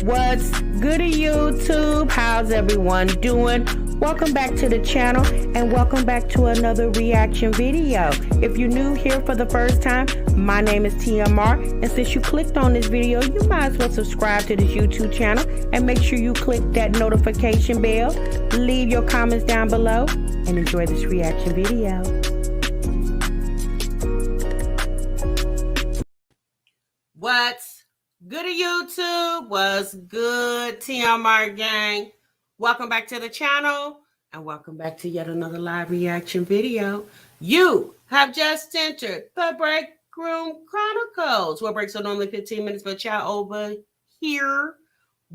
What's good YouTube? How's everyone doing? Welcome back to the channel and welcome back to another reaction video. If you're new here for the first time, my name is TMR, and since you clicked on this video, you might as well subscribe to this YouTube channel and make sure you click that notification bell. Leave your comments down below and enjoy this reaction video. What's good YouTube? What's good, TMR gang? Welcome back to the channel and welcome back to yet another live reaction video. You have just entered the Break Room Chronicles, where breaks are normally 15 minutes, but y'all over here,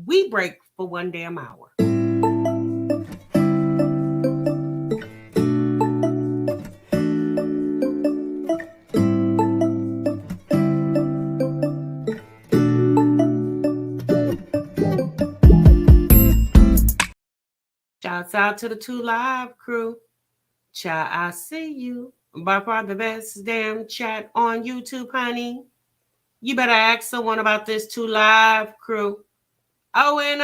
we break for 1 damn hour. Shouts out to the 2 Live crew. Child, I see you. By far the best damn chat on YouTube, honey. You better ask someone about this 2 Live crew. Oh, and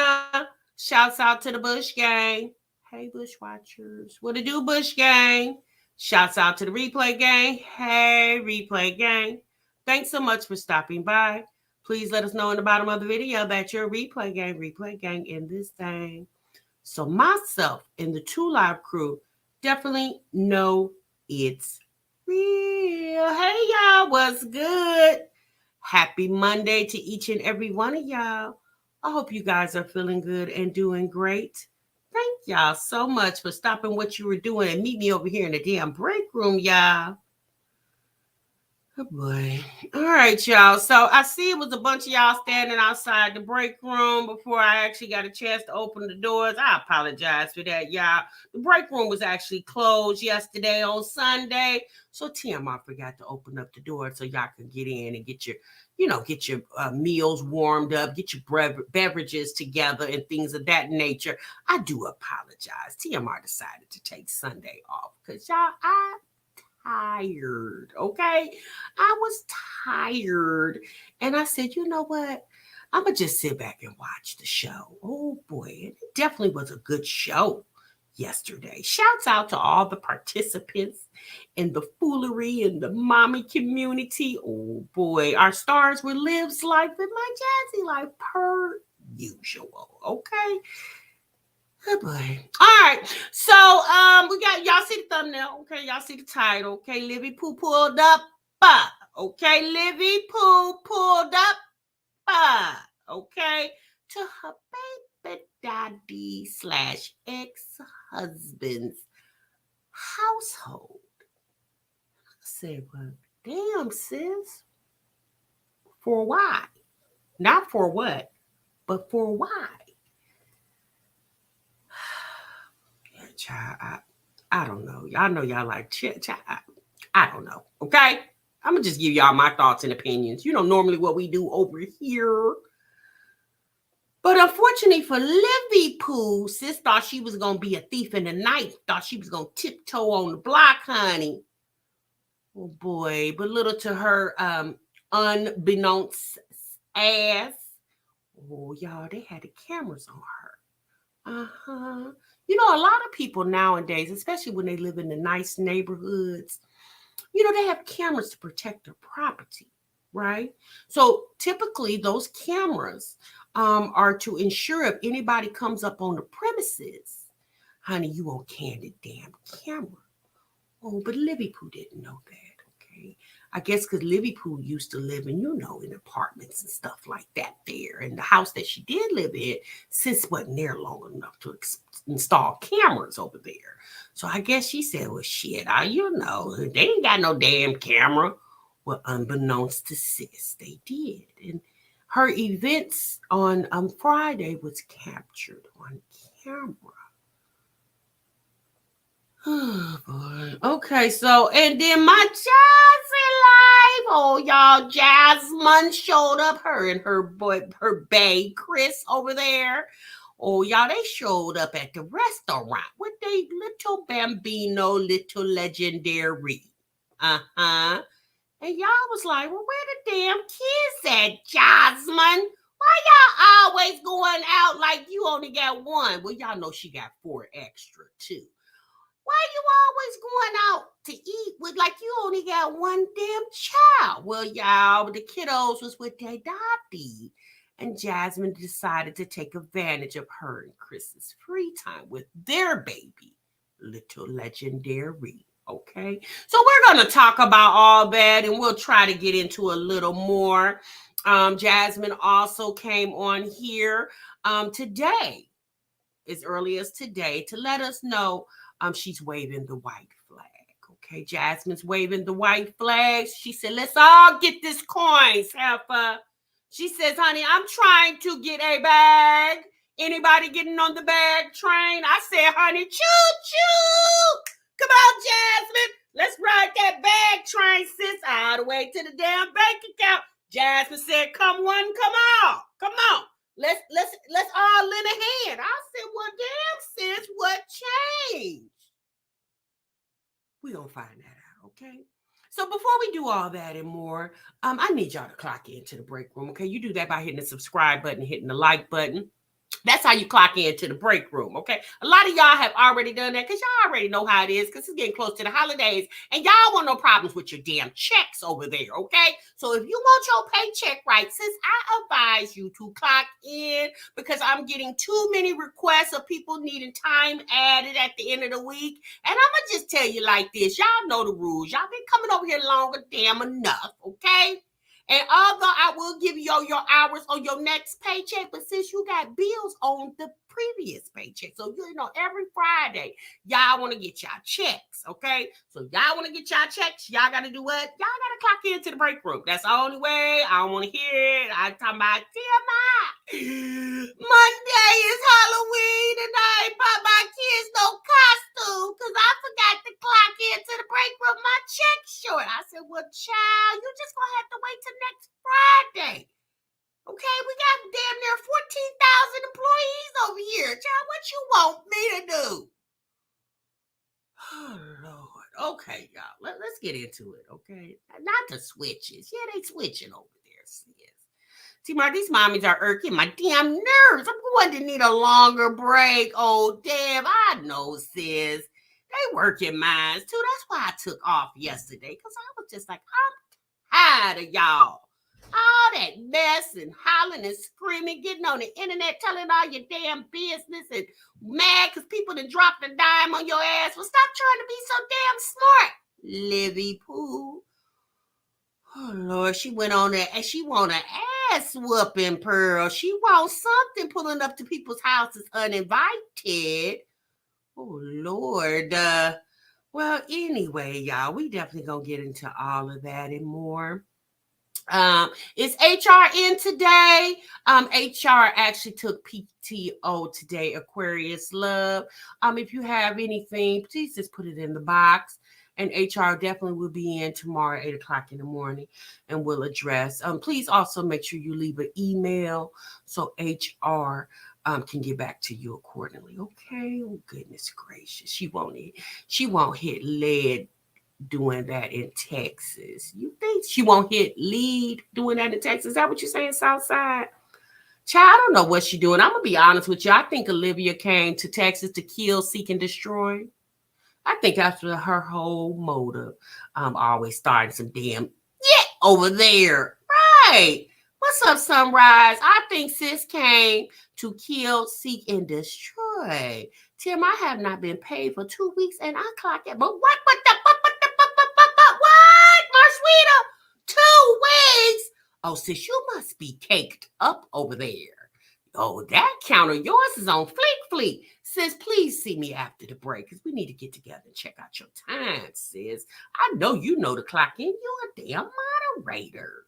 shouts out to the Bush gang. Hey, Bush watchers. What to do, Bush gang? Shouts out to the Replay gang. Hey, Replay gang. Thanks so much for stopping by. Please let us know in the bottom of the video that you're Replay gang in this thing. So myself and the 2 Live crew definitely know it's real. Hey, y'all, what's good? Happy Monday to each and every one of y'all. I hope you guys are feeling good and doing great. Thank y'all so much for stopping what you were doing and meet me over here in the damn break room, y'all. Oh boy. All right, y'all. So I see it was a bunch of y'all standing outside the break room before I actually got a chance to open the doors. I apologize for that, y'all. The break room was actually closed yesterday on Sunday. So TMR forgot to open up the door so y'all can get in and get your, meals warmed up, get your beverages together and things of that nature. I do apologize. TMR decided to take Sunday off because y'all, tired, okay? I was tired, and I said, you know what? I'm gonna just sit back and watch the show. Oh boy, it definitely was a good show yesterday. Shouts out to all the participants and the foolery and the mommy community. Oh boy, our stars were Liv's life and my Jazzy life per usual, okay? Good boy. All right. So we got y'all see the thumbnail. Okay, y'all see the title. Okay, Livy Poo pulled up. Okay, Livy Poo pulled up. Okay, to her baby daddy / ex-husband's household. I said, well, damn, sis. For why? Not for what, but for why? Child, I don't know. Y'all know y'all like child. I don't know. Okay, I'm gonna just give y'all my thoughts and opinions. Normally what we do over here. But unfortunately for Livy Poo, sis thought she was gonna be a thief in the night. Thought she was gonna tiptoe on the block, honey. Oh boy, but little to her unbeknownst ass. Oh y'all, they had the cameras on her. A lot of people nowadays, especially when they live in the nice neighborhoods, they have cameras to protect their property, right? So typically those cameras are to ensure if anybody comes up on the premises, honey, you on candid damn camera. Oh, but Livy Poo didn't know that, okay? I guess because Livy Poo used to live in, in apartments and stuff like that there. And the house that she did live in, sis wasn't there long enough to install cameras over there. So I guess she said, well, shit, they ain't got no damn camera. Well, unbeknownst to sis, they did. And her events on Friday was captured on camera. Oh boy. Okay, so and then my Jazzy life. Oh, y'all, Jasmine showed up. Her and her bae Chris over there. Oh, y'all, they showed up at the restaurant with their little bambino, little legendary. And y'all was like, well, where the damn kids at, Jasmine? Why y'all always going out like you only got one? Well, y'all know she got 4 extra too. Why you always going out to eat with like you only got one damn child? Well, y'all, the kiddos was with their daddy. And Jasmine decided to take advantage of her and Chris's free time with their baby, little legendary. Okay, so we're going to talk about all that and we'll try to get into a little more. Jasmine also came on here today, as early as today, to let us know she's waving the white flag. Okay, Jasmine's waving the white flag. She said, let's all get this coins, Heifer. She says, honey, I'm trying to get a bag. Anybody getting on the bag train? I said, honey, choo-choo. Come on, Jasmine. Let's ride that bag train, sis, all the way to the damn bank account. Jasmine said, come one, come on. Come on. Let's all lend a hand. I said, well, damn, sis, what changed? We're going to find that out, okay? So before we do all that and more, I need y'all to clock into the break room, okay? You do that by hitting the subscribe button, hitting the like button. That's how you clock into the break room, okay? A lot of y'all have already done that because y'all already know how it is because it's getting close to the holidays and y'all want no problems with your damn checks over there, okay? So if you want your paycheck right, sis, I advise you to clock in because I'm getting too many requests of people needing time added at the end of the week. And I'm going to just tell you like this. Y'all know the rules. Y'all been coming over here longer damn enough, okay? And although I will give you your hours on your next paycheck, but since you got bills on the previous paycheck, so you know every Friday, y'all want to get y'all checks, okay? So y'all want to get y'all checks, y'all got to do what? Y'all got to clock into the break room. That's the only way. I don't want to hear it. I'm talking about TMI. Monday is Halloween and I ain't bought my kids no costume because I forgot to clock into the break room. My check's short. I said, well, child, you just going to have to wait till next Friday. Okay, we got damn near 14,000 employees over here. Child, what you want me to do? Oh, Lord. Okay, y'all. Let's get into it, okay? Not the switches. Yeah, they switching over there, sis. See, these mommies are irking my damn nerves. I'm going to need a longer break. Oh, damn. I know, sis. They working minds, too. That's why I took off yesterday, because I was just like, I'm tired of y'all. All that mess and hollering and screaming, getting on the internet, telling all your damn business and mad because people done dropped a dime on your ass. Well, stop trying to be so damn smart, Livy Pooh. Oh, Lord, she went on there and she want an ass whooping, Pearl. She wants something pulling up to people's houses uninvited. Oh, Lord. Well, anyway, y'all, we definitely gonna get into all of that and more. Is HR in today? HR actually took PTO today, Aquarius Love. If you have anything, please just put it in the box. And HR definitely will be in tomorrow at 8 o'clock in the morning and will address. Please also make sure you leave an email so HR can get back to you accordingly. Okay. Oh, goodness gracious. She won't hit lead doing that in Texas. You think she won't hit lead doing that in Texas? Is that what you're saying, Southside? Child, I don't know what she's doing. I'm going to be honest with you. I think Olivia came to Texas to kill, seek, and destroy. I think that's her whole motive. I'm always starting some damn over there. Right. What's up, Sunrise? I think sis came to kill, seek, and destroy. Tim, I have not been paid for 2 weeks and I clock it. But what the Marsweeta? 2 weeks? Oh, sis, you must be caked up over there. Oh, that counter yours is on fleek. Sis, please see me after the break because we need to get together and check out your time, sis. I know you know the clock in. You're a damn moderator.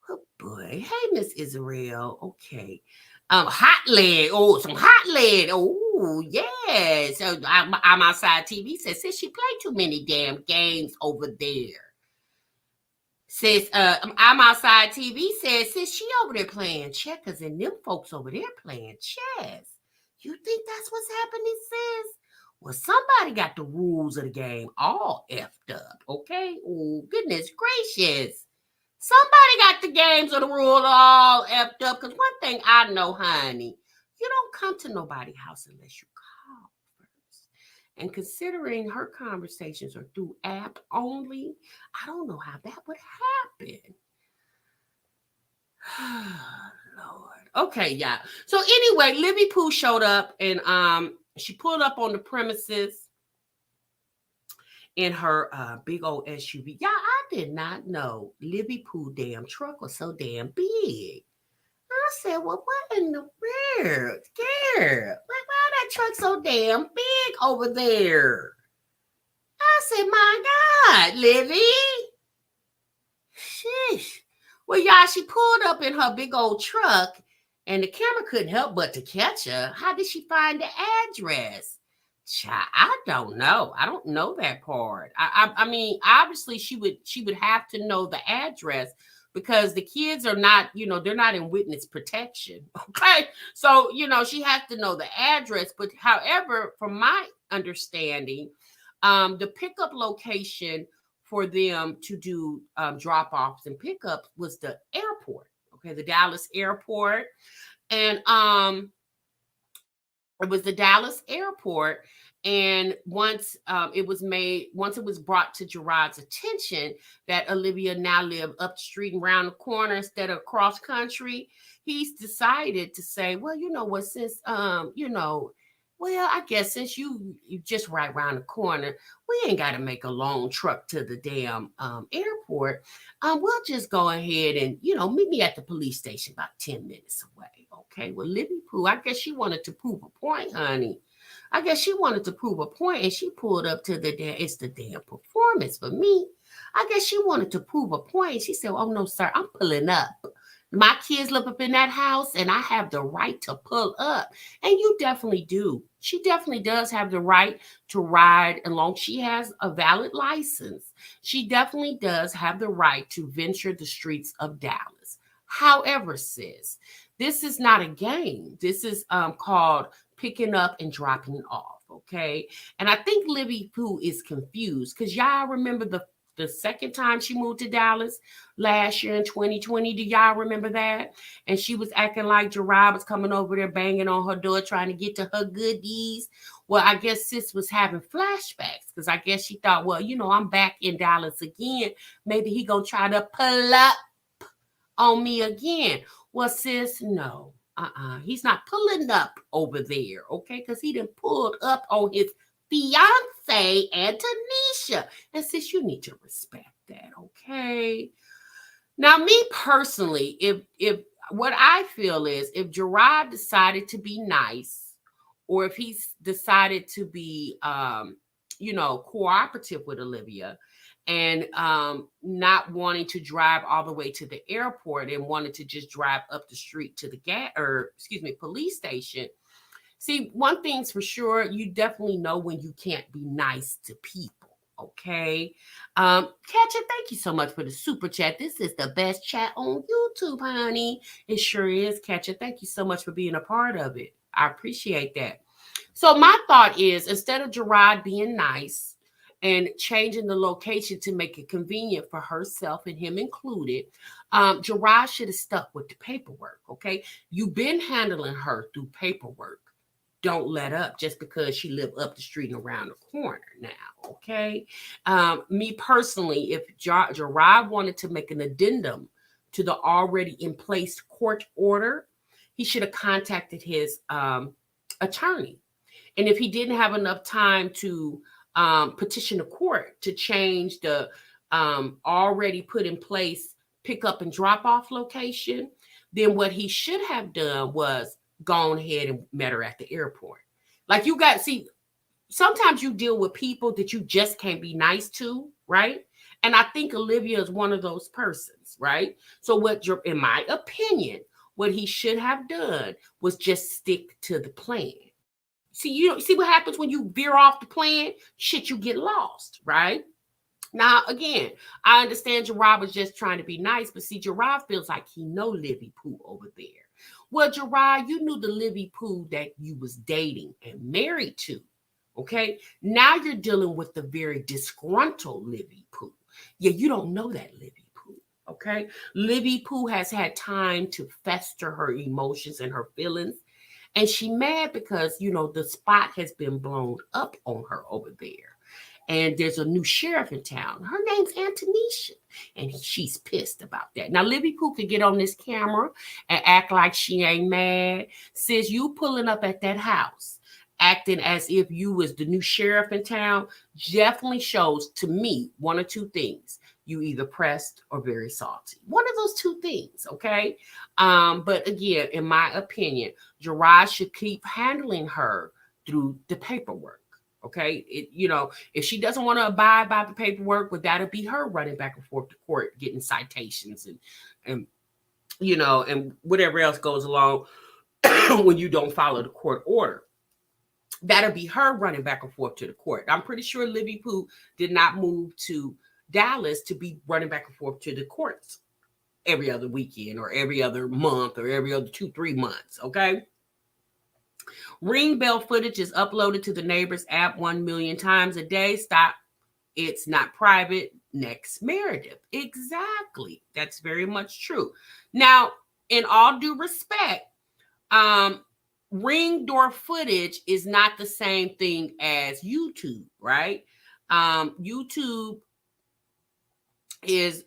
Oh, boy. Hey, Miss Israel. Okay. Hot lead. Oh, some hot lead. Oh, yeah. So I'm outside TV. Says, sis, she played too many damn games over there. Says, I'm outside TV. Says, sis, she over there playing checkers and them folks over there playing chess. You think that's what's happening, sis? Well, somebody got the rules of the game all effed up, okay? Oh, goodness gracious. Somebody got the games of the rule all effed up. Because one thing I know, honey, you don't come to nobody's house unless you call first. And considering her conversations are through app only, I don't know how that would happen. Lord. Okay, yeah. So anyway, Livy Pooh showed up and she pulled up on the premises in her big old SUV. Yeah, I did not know Livy Pooh damn truck was so damn big. I said, well, what in the world? Girl, why that truck so damn big over there? I said, my God, Livy. Sheesh. Well, y'all, she pulled up in her big old truck and the camera couldn't help but to catch her. How did she find the address? Child, I don't know. I don't know that part. I mean, obviously she would have to know the address because the kids are not, they're not in witness protection. Okay. So, she has to know the address. But however, from my understanding, the pickup location for them to do drop-offs and pickups was the airport. Okay, the Dallas airport. And it was the Dallas airport. And once it was brought to Gerard's attention that Olivia now lived up the street and around the corner instead of cross country, he's decided to say, well, you know what, since well, I guess since you just right around the corner, we ain't got to make a long truck to the damn airport. We'll just go ahead and, meet me at the police station about 10 minutes away. Okay, well, Livy Pooh, I guess she wanted to prove a point, honey. I guess she wanted to prove a point, and she pulled up to it's the damn performance for me. I guess she wanted to prove a point. She said, oh, no, sir, I'm pulling up. My kids live up in that house, and I have the right to pull up. And you definitely do. She definitely does have the right to ride as long as she has a valid license. She definitely does have the right to venture the streets of Dallas. However, sis, this is not a game. This is called picking up and dropping off, okay? And I think Livy Pooh is confused because y'all remember the second time she moved to Dallas last year in 2020. Do y'all remember that? And she was acting like Gerard was coming over there banging on her door trying to get to her goodies. Well, I guess sis was having flashbacks because I guess she thought, well, I'm back in Dallas again. Maybe he gonna try to pull up on me again. Well, sis, no. He's not pulling up over there, okay? Because he done pulled up on his fiance and Tanisha. And sis, you need to respect that, okay? Now, me personally, if what I feel is if Gerard decided to be nice, or if he's decided to be cooperative with Olivia, and not wanting to drive all the way to the airport and wanted to just drive up the street to the police station. See, one thing's for sure, you definitely know when you can't be nice to people. Okay. Catcher, thank you so much for the super chat. This is the best chat on YouTube, honey. It sure is, Catcher. Thank you so much for being a part of it. I appreciate that. So my thought is, instead of Gerard being nice and changing the location to make it convenient for herself and him included, Gerard should have stuck with the paperwork, okay? You've been handling her through paperwork. Don't let up just because she lived up the street and around the corner now, okay? Me personally, if Gerard wanted to make an addendum to the already in place court order, he should have contacted his attorney. And if he didn't have enough time to petition the court to change the already put in place pick up and drop off location, then what he should have done was gone ahead and met her at the airport. Like sometimes you deal with people that you just can't be nice to, right? And I think Olivia is one of those persons, right? So in my opinion, what he should have done was just stick to the plan. See what happens when you veer off the plan? Shit, you get lost, right? Now, again, I understand Gerard was just trying to be nice, but see, Gerard feels like he know Livy Pooh over there. Well, Gerard, you knew the Livy Pooh that you was dating and married to, okay? Now you're dealing with the very disgruntled Livy Pooh. Yeah, you don't know that Livy Pooh, Okay. Livy Pooh has had time to fester her emotions and her feelings. And she mad because, the spot has been blown up on her over there. And there's a new sheriff in town. Her name's Antonisha. And she's pissed about that. Now, Livy Pooh could get on this camera and act like she ain't mad. Sis, you pulling up at that house, acting as if you was the new sheriff in town, definitely shows to me one or two things. You either pressed or very salty. One of those two things, okay? But again, in my opinion, Gerard should keep handling her through the paperwork. Okay, if she doesn't want to abide by the paperwork, well, that'll be her running back and forth to court, getting citations and and whatever else goes along when you don't follow the court order. That'll be her running back and forth to the court. I'm pretty sure Livy Pooh did not move to Dallas to be running back and forth to the courts every other weekend or every other month or every other 2-3 months. Okay. Ring bell footage is uploaded to the Neighbors app 1 million times a day. Stop. It's not private. Next Meredith. Exactly. That's very much true. Now, in all due respect, ring door footage is not the same thing as YouTube, right? YouTube is,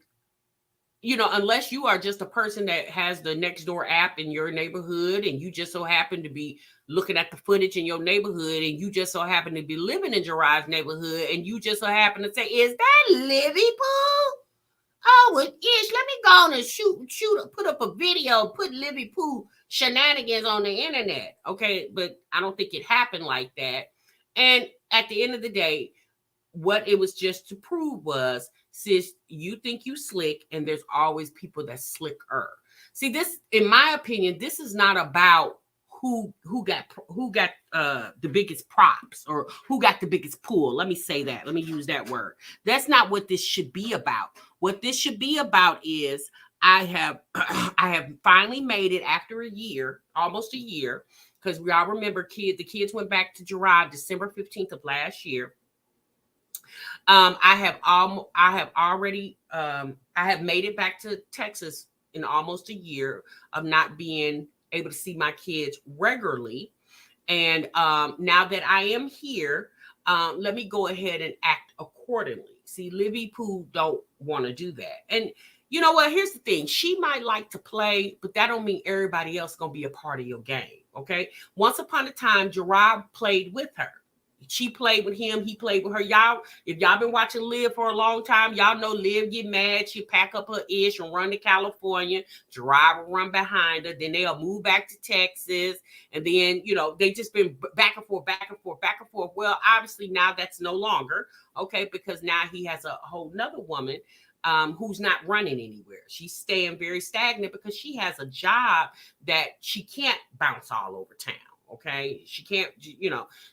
unless you are just a person that has the Nextdoor app in your neighborhood and you just so happen to be looking at the footage in your neighborhood and you just so happen to be living in Gerard's neighborhood and you just so happen to say, is that Livy Pooh? Oh, it is. Let me go on and put up a video, put Livy Pooh shenanigans on the internet. Okay, but I don't think it happened like that. And at the end of the day, what it was just to prove was, sis, you think you slick, and there's always people that slicker. See, this, in my opinion, this is not about who got the biggest props or who got the biggest pool. Let me say that. Let me use that word. That's not what this should be about. What this should be about is I have finally made it after a year, almost a year, because we all remember the kids went back to Gerard December 15th of last year. I have made it back to Texas in almost a year of not being able to see my kids regularly. And now that I am here, let me go ahead and act accordingly. See, Livy Pooh don't want to do that. And you know what? Here's the thing. She might like to play, but that don't mean everybody else going to be a part of your game. Okay. Once upon a time, Gerard played with her. She played with him. He played with her. Y'all, if y'all been watching Liv for a long time, y'all know Liv get mad. She pack up her ish and run to California. Gerard will run behind her. Then they'll move back to Texas. And then, they just been back and forth, back and forth, back and forth. Well, obviously now that's no longer, okay, because now he has a whole nother woman who's not running anywhere. She's staying very stagnant because she has a job that she can't bounce all over town. Okay, she can't,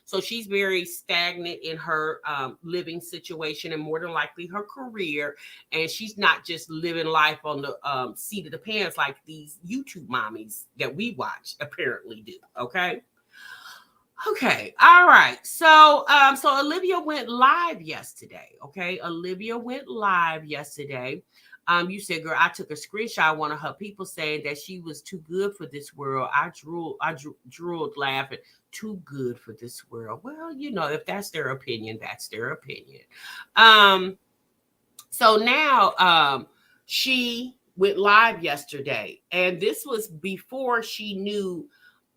so she's very stagnant in her living situation and more than likely her career. And she's not just living life on the seat of the pants like these YouTube mommies that we watch apparently do. Okay. Okay. All right. So Olivia went live yesterday. Okay. Olivia went live yesterday. You said, girl, I took a screenshot of one of her people saying that she was too good for this world. I drooled laughing. Too good for this world. Well, if that's their opinion, that's their opinion. So now she went live yesterday, and this was before she knew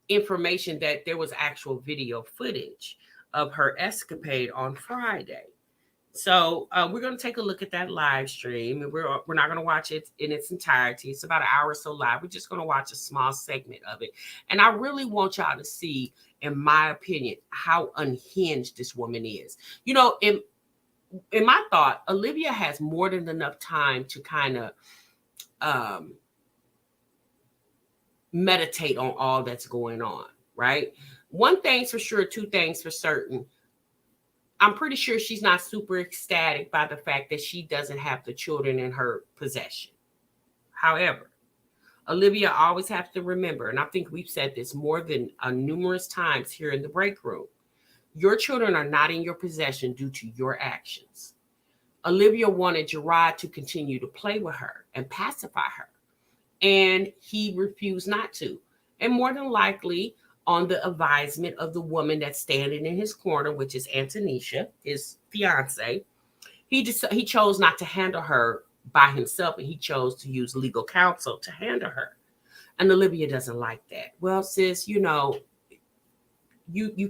information that there was actual video footage of her escapade on Friday. So we're going to take a look at that live stream, and we're not going to watch it in its entirety. It's about an hour or so live. We're just going to watch a small segment of it. And I really want y'all to see, in my opinion, how unhinged this woman is. In my thought, Olivia has more than enough time to kind of meditate on all that's going on, right? One thing's for sure, two things for certain. I'm pretty sure she's not super ecstatic by the fact that she doesn't have the children in her possession. However, Olivia always has to remember, and I think we've said this more than numerous times here in the break room, your children are not in your possession due to your actions. Olivia wanted Gerard to continue to play with her and pacify her, and he refused not to. And more than likely, on the advisement of the woman that's standing in his corner, which is Antonisha, his fiance, he chose not to handle her by himself, and he chose to use legal counsel to handle her. And Olivia doesn't like that. Well, sis, you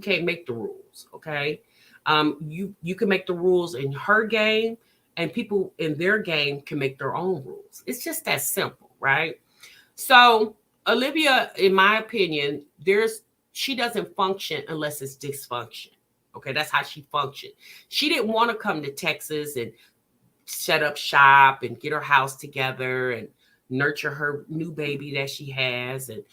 can't make the rules, okay? You can make the rules in her game, and people in their game can make their own rules. It's just that simple, right? So Olivia, in my opinion, she doesn't function unless it's dysfunction. Okay, that's how she functioned. She didn't want to come to Texas and set up shop and get her house together and nurture her new baby that she has and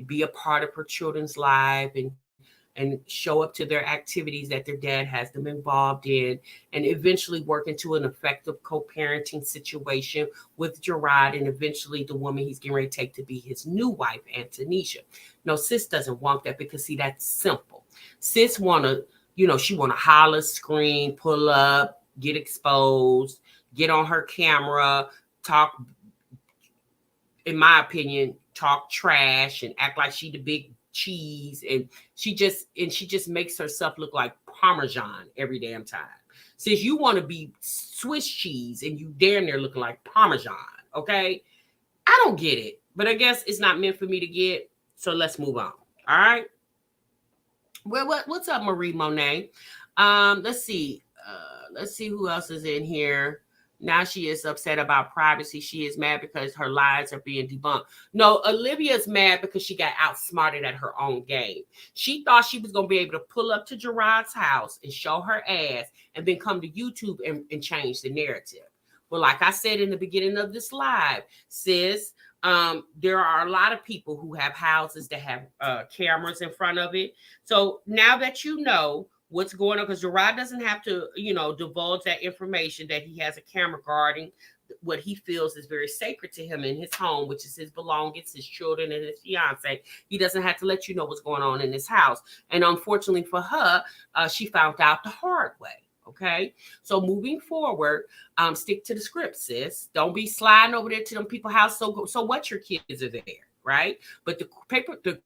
be a part of her children's life and show up to their activities that their dad has them involved in, and eventually work into an effective co-parenting situation with Gerard and eventually the woman he's getting ready to take to be his new wife, Antonisha. No, sis doesn't want that because see, that's simple. Sis she wanna holler, scream, pull up, get exposed, get on her camera, talk, in my opinion, talk trash and act like she the big cheese, and she just makes herself look like Parmesan every damn time. Since you want to be Swiss cheese and you damn near looking like Parmesan, okay? I don't get it, but I guess it's not meant for me to get. So let's move on. All right. Well, what's up, Marie Monet? Let's see. Let's see who else is in here. Now she is upset about privacy. She is mad because her lies are being debunked. No, Olivia's mad because she got outsmarted at her own game. She thought she was going to be able to pull up to Gerard's house and show her ass and then come to YouTube and change the narrative. Well, like I said in the beginning of this live, sis, there are a lot of people who have houses that have cameras in front of it. So now that you know what's going on, because Gerard doesn't have to, divulge that information that he has a camera guarding what he feels is very sacred to him in his home, which is his belongings, his children, and his fiance. He doesn't have to let you know what's going on in his house. And unfortunately for her, she found out the hard way. Okay, so moving forward, stick to the script, sis. Don't be sliding over there to them people's house. So what? Your kids are there, right? But the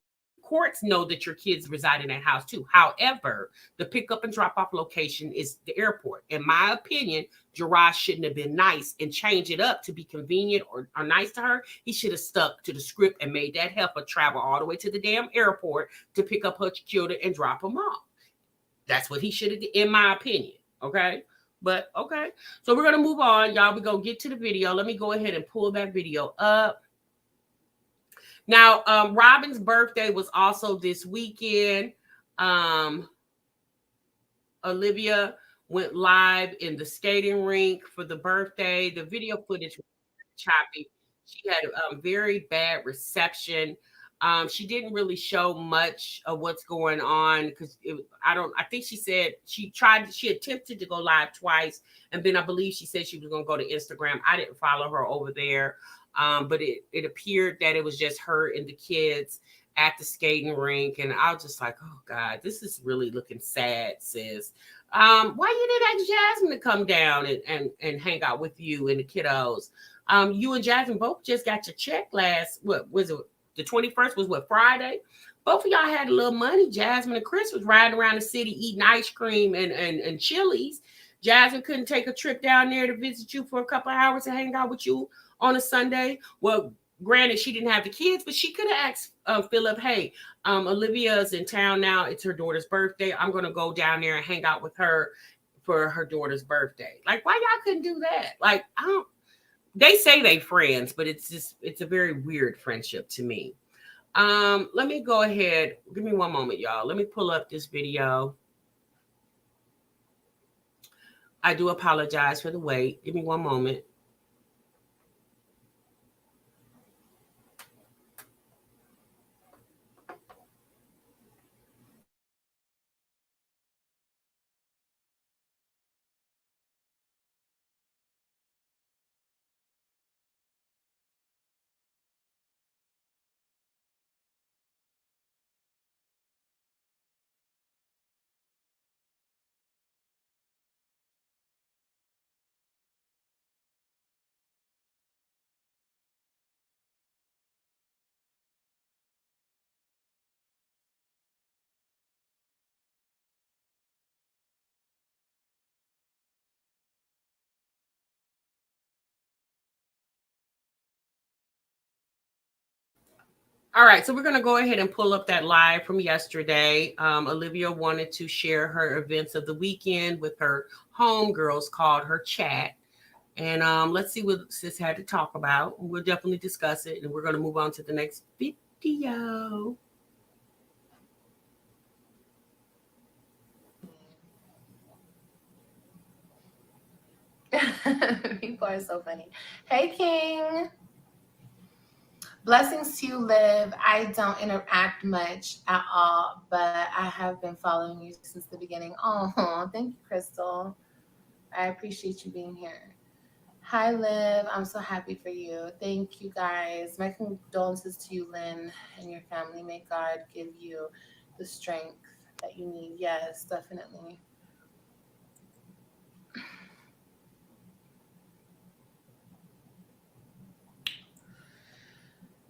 courts know that your kids reside in that house too. However, the pickup and drop off location is the airport. In my opinion, Gerard shouldn't have been nice and change it up to be convenient or nice to her. He should have stuck to the script and made that heifer travel all the way to the damn airport to pick up her children and drop them off. That's what he should have did, in my opinion. Okay. But okay. So we're gonna move on. Y'all, we're gonna get to the video. Let me go ahead and pull that video up. Now, Robin's birthday was also this weekend. Olivia went live in the skating rink for the birthday. The video footage was choppy. She had a very bad reception. She didn't really show much of what's going on because I think she said she attempted to go live twice. And then I believe she said she was going to go to Instagram. I didn't follow her over there. But it appeared that it was just her and the kids at the skating rink. And I was just like, oh God, this is really looking sad, sis. Why you didn't ask Jasmine to come down and hang out with you and the kiddos? You and Jasmine both just got your check what was it? The 21st was what, Friday? Both of y'all had a little money. Jasmine and Chris was riding around the city eating ice cream and Chili's. Jasmine couldn't take a trip down there to visit you for a couple of hours and hang out with you on a Sunday. Well, granted, she didn't have the kids, but she could have asked Philip, hey, Olivia's in town now. It's her daughter's birthday. I'm going to go down there and hang out with her for her daughter's birthday. Like, why y'all couldn't do that? Like, they say they friends, but it's a very weird friendship to me. Let me go ahead. Give me one moment, y'all. Let me pull up this video. I do apologize for the wait. Give me one moment. All right, so we're going to go ahead and pull up that live from yesterday. Olivia wanted to share her events of the weekend with her homegirls, called her chat. And let's see what sis had to talk about. We'll definitely discuss it, and we're going to move on to the next video. People are so funny. Hey, King. Blessings to you, Liv. I don't interact much at all, but I have been following you since the beginning. Oh, thank you, Crystal. I appreciate you being here. Hi, Liv. I'm so happy for you. Thank you, guys. My condolences to you, Lynn, and your family. May God give you the strength that you need. Yes, definitely.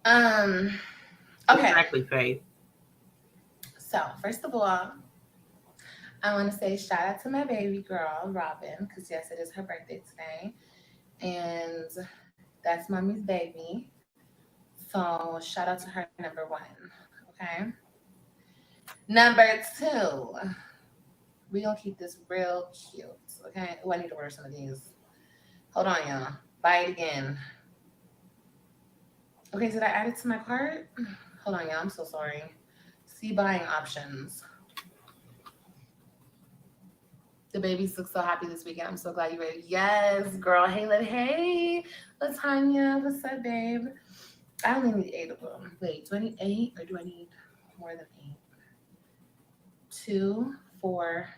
Um. Okay. Exactly, Faith. So first of all, I want to say shout out to my baby girl, Robin, because yes, it is her birthday today. And that's mommy's baby. So shout out to her, number one. Okay. Number two, we gonna keep this real cute. Okay. Oh, I need to order some of these. Hold on, y'all. Buy it again. Okay, did I add it to my cart? Hold on, y'all. I'm so sorry. See buying options. The babies look so happy this weekend. I'm so glad you ready. Yes, girl. Hey, Latanya. What's up, babe? I only need 8 of them. Wait, do I need 8 or do I need more than 8? 2, 4.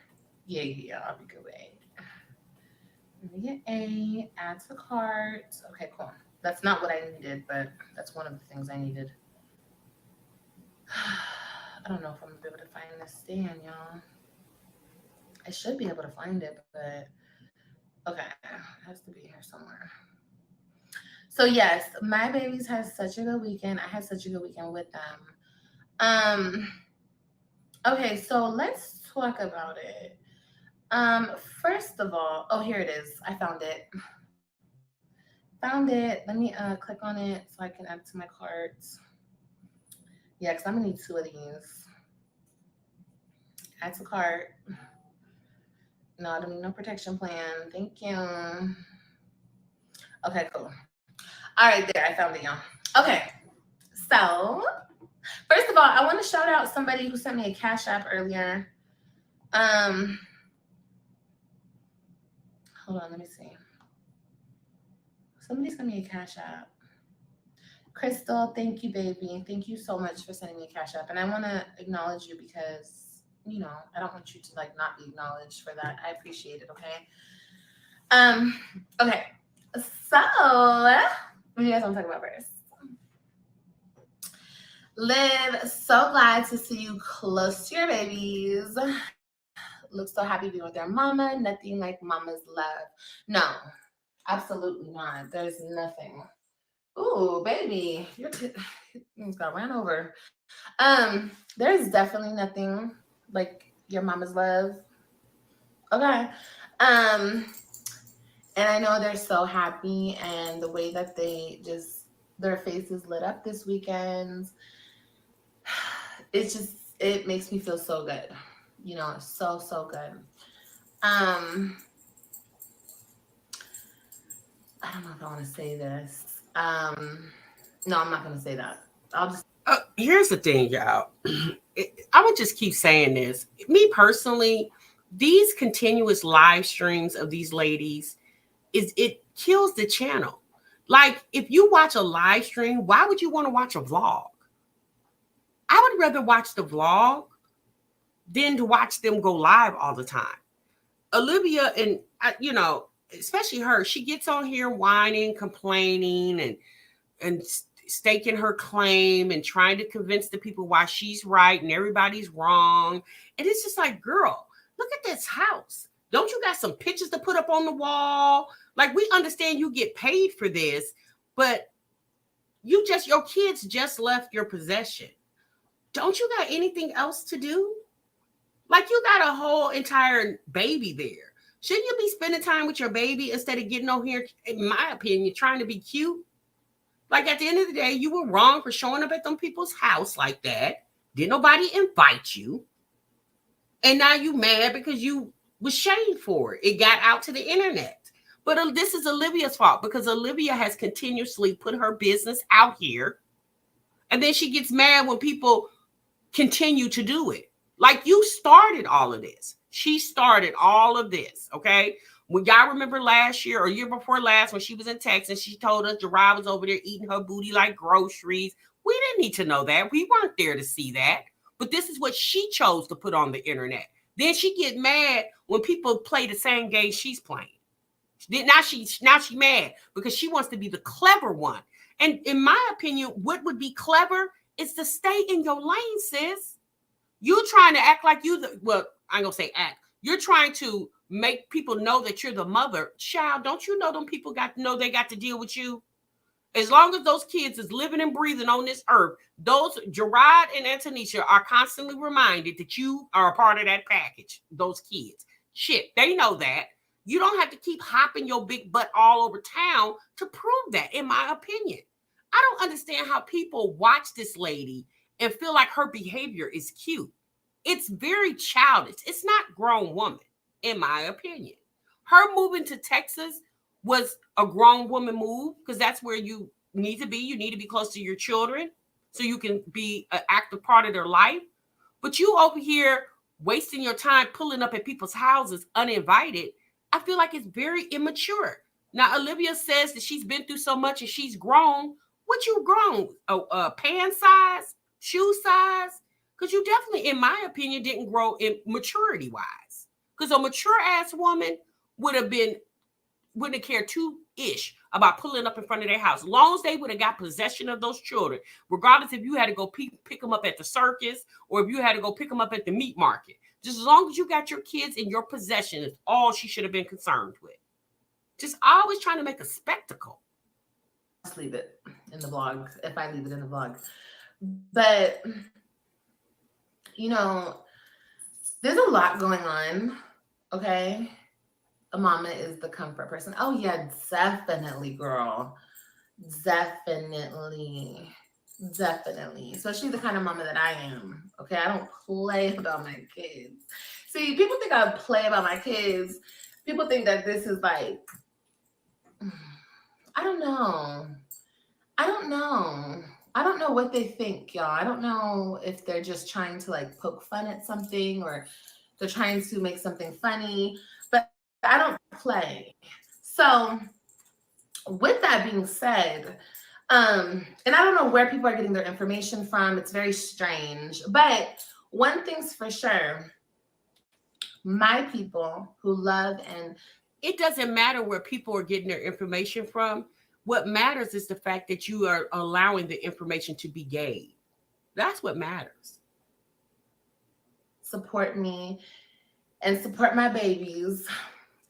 Yeah. I'll be good with 8. Let me get 8. Add to cart. Okay, cool. That's not what I needed, but that's one of the things I needed. I don't know if I'm gonna be able to find this stand, y'all. I should be able to find it, but okay, it has to be here somewhere. So yes, my babies had such a good weekend. I had such a good weekend with them. Um, okay, so let's talk about it. First of all, oh here it is. I found it. Found it. Let me click on it so I can add it to my cart. Yeah, because I'm gonna need 2 of these. Add to cart. No, I don't need no protection plan. Thank you. Okay, cool. All right, there. I found it, y'all. Okay, so first of all, I want to shout out somebody who sent me a Cash App earlier. Um, hold on, let me see. Somebody sent me a Cash App. Crystal, thank you, baby. Thank you so much for sending me a Cash App. And I want to acknowledge you because, I don't want you to like not be acknowledged for that. I appreciate it, okay? Um, okay. So, what do you guys want to talk about first? Liv, so glad to see you close to your babies. Look so happy being with their mama. Nothing like mama's love. No, absolutely not. There's nothing. Ooh, baby, your things got ran over. There's definitely nothing like your mama's love. Okay. Um, and I know they're so happy, and the way that they just their faces lit up this weekend, it's just it makes me feel so good. So good. Um, I don't know if I want to say this. No, I'm not going to say that. I'll just. Here's the thing, y'all. I would just keep saying this. Me personally, these continuous live streams of these ladies it kills the channel. Like if you watch a live stream, why would you want to watch a vlog? I would rather watch the vlog than to watch them go live all the time. Olivia and especially her, she gets on here whining, complaining, and staking her claim and trying to convince the people why she's right and everybody's wrong. And it's just like, girl, look at this house. Don't you got some pictures to put up on the wall? Like, we understand you get paid for this, but your kids just left your possession. Don't you got anything else to do? Like, you got a whole entire baby there. Shouldn't you be spending time with your baby instead of getting on here, in my opinion, trying to be cute? Like at the end of the day, you were wrong for showing up at them people's house like that. Didn't nobody invite you. And now you mad because you was shamed for it. It got out to the internet. But this is Olivia's fault because Olivia has continuously put her business out here. And then she gets mad when people continue to do it. Like you started all of this. She started all of this. Okay. When y'all remember last year or year before last, when she was in Texas, she told us Gerard was over there eating her booty like groceries. We didn't need to know that. We weren't there to see that. But this is what she chose to put on the internet. Then she get mad when people play the same game she's playing. Now she mad because she wants to be the clever one. And in my opinion, what would be clever is to stay in your lane, sis. You trying to act like well, I ain't gonna say act. You're trying to make people know that you're the mother. Child, don't you know them people got to know they got to deal with you? As long as those kids is living and breathing on this earth, those Gerard and Antonisha are constantly reminded that you are a part of that package. Those kids, shit, they know that. You don't have to keep hopping your big butt all over town to prove that, in my opinion. I don't understand how people watch this lady and feel like her behavior is cute. It's very childish. It's not grown woman, in my opinion. Her moving to Texas was a grown woman move because that's where you need to be. You need to be close to your children so you can be an active part of their life. But you over here wasting your time pulling up at people's houses uninvited, I feel like it's very immature. Now, Olivia says that she's been through so much and she's grown. What you grown? Pant size, shoe size? Because you definitely, in my opinion, didn't grow in maturity wise. Because a mature ass woman wouldn't have cared two-ish about pulling up in front of their house. As long as they would have got possession of those children, regardless if you had to go pick them up at the circus or if you had to go pick them up at the meat market. Just as long as you got your kids in your possession is all she should have been concerned with. Just always trying to make a spectacle. Just leave it in the vlog if I leave it in the vlog. But, you know, there's a lot going on, okay? A mama is the comfort person. Oh, yeah, definitely, girl. Definitely. Especially the kind of mama that I am, okay? I don't play about my kids. See, people think I play about my kids. People think that this is like, I don't know. I don't know what they think, y'all. I don't know if they're just trying to like poke fun at something or they're trying to make something funny, but I don't play. So with that being said, and I don't know where people are getting their information from. It's very strange, but one thing's for sure, my people who love and it doesn't matter where people are getting their information from. What matters is the fact that you are allowing the information to be gave. That's what matters. Support me and support my babies.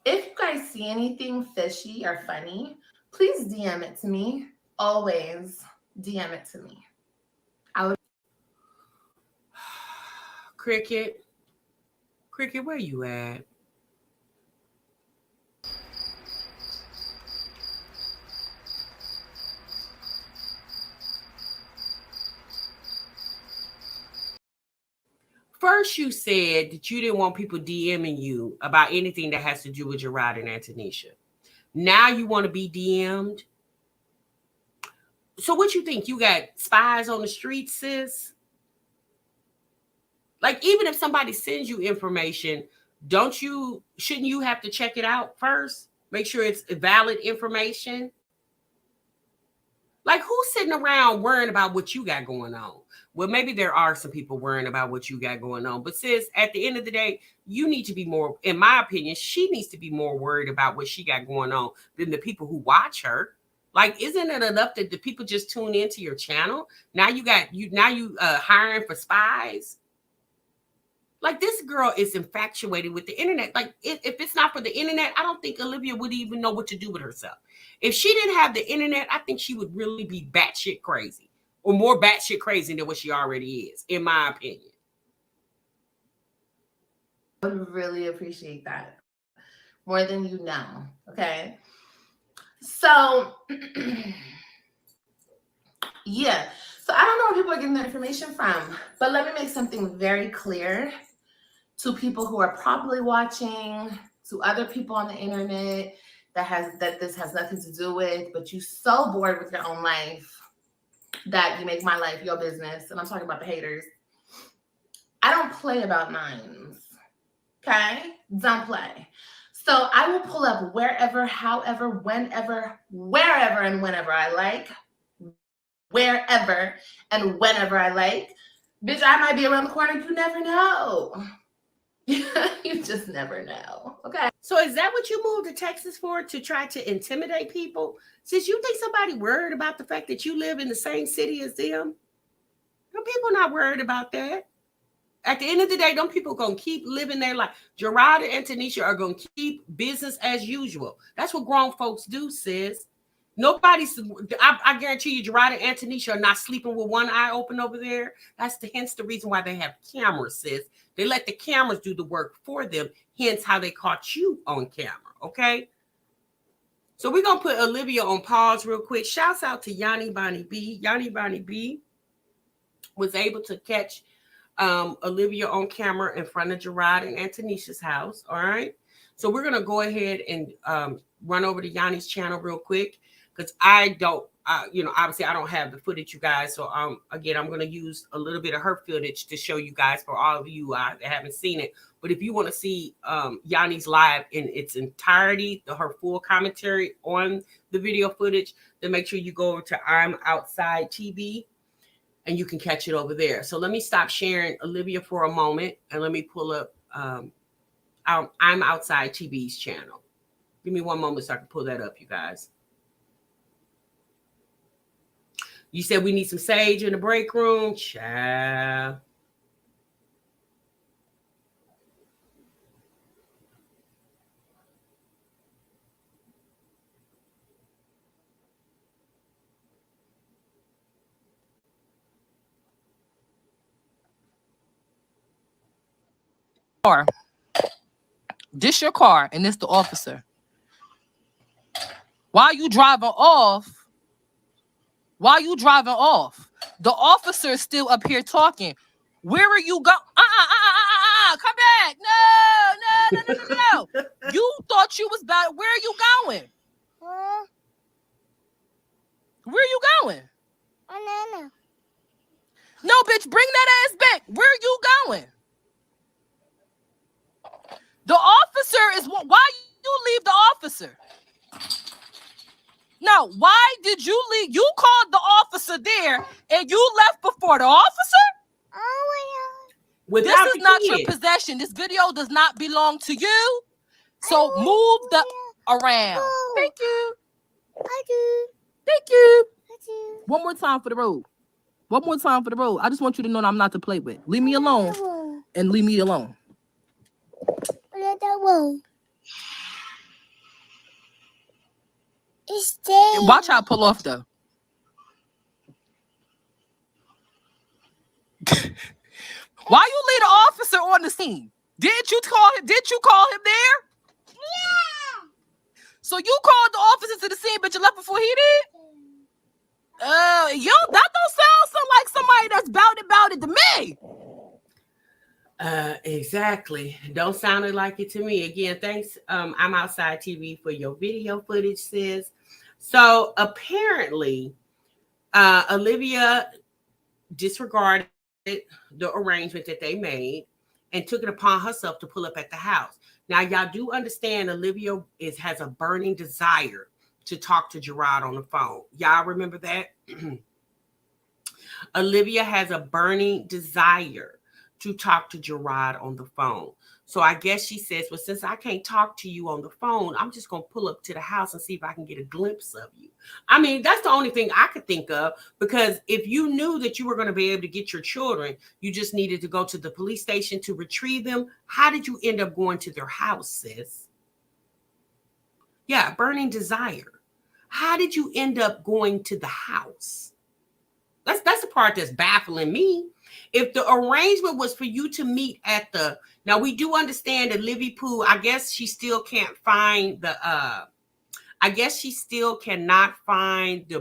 If you guys see anything fishy or funny, please DM it to me. Always DM it to me. Cricket, where you at? First, you said that you didn't want people DMing you about anything that has to do with Gerard and Antonisha. Now you want to be DM'd. So what you think? You got spies on the street, sis? Like, even if somebody sends you information, shouldn't you have to check it out first? Make sure it's valid information? Like, who's sitting around worrying about what you got going on? Well, maybe there are some people worrying about what you got going on. But sis, at the end of the day, you need to be more, in my opinion, she needs to be more worried about what she got going on than the people who watch her. Like, isn't it enough that the people just tune into your channel? Now you hiring for spies. Like, this girl is infatuated with the internet. Like, if it's not for the internet, I don't think Olivia would even know what to do with herself. If she didn't have the internet, I think she would really be batshit crazy, or more batshit crazy than what she already is, in my opinion. I would really appreciate that. More than you know, okay? So, Yeah. So I don't know where people are getting their information from, but let me make something very clear to people who are probably watching, to other people on the internet that this has nothing to do with, but you so bored with your own life that you make my life your business. And I'm talking about the haters. I don't play about nines. Okay? Don't play. So I will pull up wherever, however, whenever, wherever, and whenever I like. Wherever and whenever I like. Bitch, I might be around the corner. You never know. You just never know. Okay. So is that what you moved to Texas for? To try to intimidate people? Since you think somebody worried about the fact that you live in the same city as them? No, people not worried about that. At the end of the day, them people gonna keep living their life. Gerard and Tanisha are gonna keep business as usual. That's what grown folks do, sis. Nobody's. I guarantee you, Gerard and Tanisha are not sleeping with one eye open over there. Hence the reason why they have cameras, sis. They let the cameras do the work for them. Hence how they caught you on camera. Okay. So we're gonna put Olivia on pause real quick. Shouts out to Yanni Bonnie B. Yanni Bonnie B was able to catch Olivia on camera in front of Gerard and Tanisha's house. All right. So we're gonna go ahead and run over to Yanni's channel real quick because I don't, obviously I don't have the footage, you guys. So again, I'm gonna use a little bit of her footage to show you guys for all of you that haven't seen it. But if you want to see Yanni's live in its entirety, her full commentary on the video footage, then make sure you go over to I'm Outside TV. And you can catch it over there. So let me stop sharing Olivia for a moment and let me pull up I'm Outside TV's channel. Give me one moment so I can pull that up, you guys. You said we need some sage in the break room. Child. Car. This your car, and this the officer. While you driving off, the officer is still up here talking. Where are you going? Come back. No. You thought you was about. Where are you going? Where are you going? No, bitch, bring that ass back. Where are you going? The officer is why you leave the officer? No, why did you leave? You called the officer there and you left before the officer? This is not your possession. This video does not belong to you. So move the around. Thank you. Thank you. One more time for the road. I just want you to know that I'm not to play with. Leave me alone and leave me alone. Watch how I pull off though. Why you leave the officer on the scene? Did you call him there? Yeah. So you called the officer to the scene, but you left before he did? That don't sound like somebody that's about it to me. Exactly. Don't sound like it to me. Again, thanks. I'm Outside TV for your video footage, sis. So apparently, Olivia disregarded the arrangement that they made and took it upon herself to pull up at the house. Now, y'all do understand Olivia has a burning desire to talk to Gerard on the phone. Y'all remember that? Olivia has a burning desire to talk to Gerard on the phone. So I guess she says, well, since I can't talk to you on the phone, I'm just going to pull up to the house and see if I can get a glimpse of you. I mean, that's the only thing I could think of, because if you knew that you were going to be able to get your children, you just needed to go to the police station to retrieve them. How did you end up going to their house, sis? Yeah, burning desire. How did you end up going to the house? That's the part that's baffling me. If the arrangement was for you to meet at now we do understand that Livy Pooh, I guess she still can't find the I guess she still cannot find the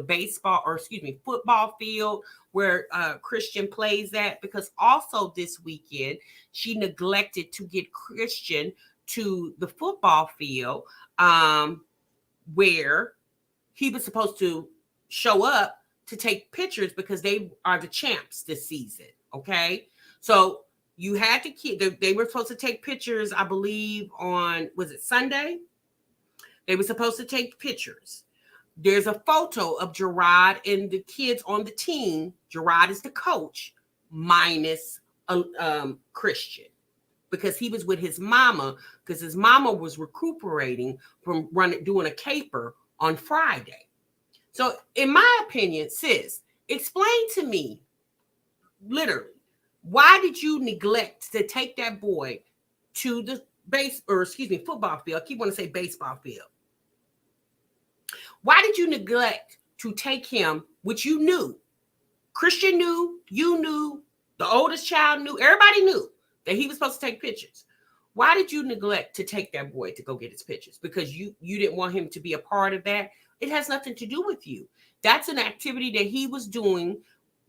football field where Christian plays at, because also this weekend she neglected to get Christian to the football field where he was supposed to show up to take pictures because they are the champs this season. Okay. So you had to keep, they were supposed to take pictures, I believe, on, was it Sunday? They were supposed to take pictures. There's a photo of Gerard and the kids on the team. Gerard is the coach, minus Christian, because he was with his mama, because his mama was recuperating from doing a caper on Friday. So in my opinion, sis, explain to me, literally, why did you neglect to take that boy to the football field? I keep wanting to say baseball field. Why did you neglect to take him, which you knew? Christian knew, you knew, the oldest child knew, everybody knew that he was supposed to take pictures. Why did you neglect to take that boy to go get his pictures? Because you didn't want him to be a part of that. It has nothing to do with you. That's an activity that he was doing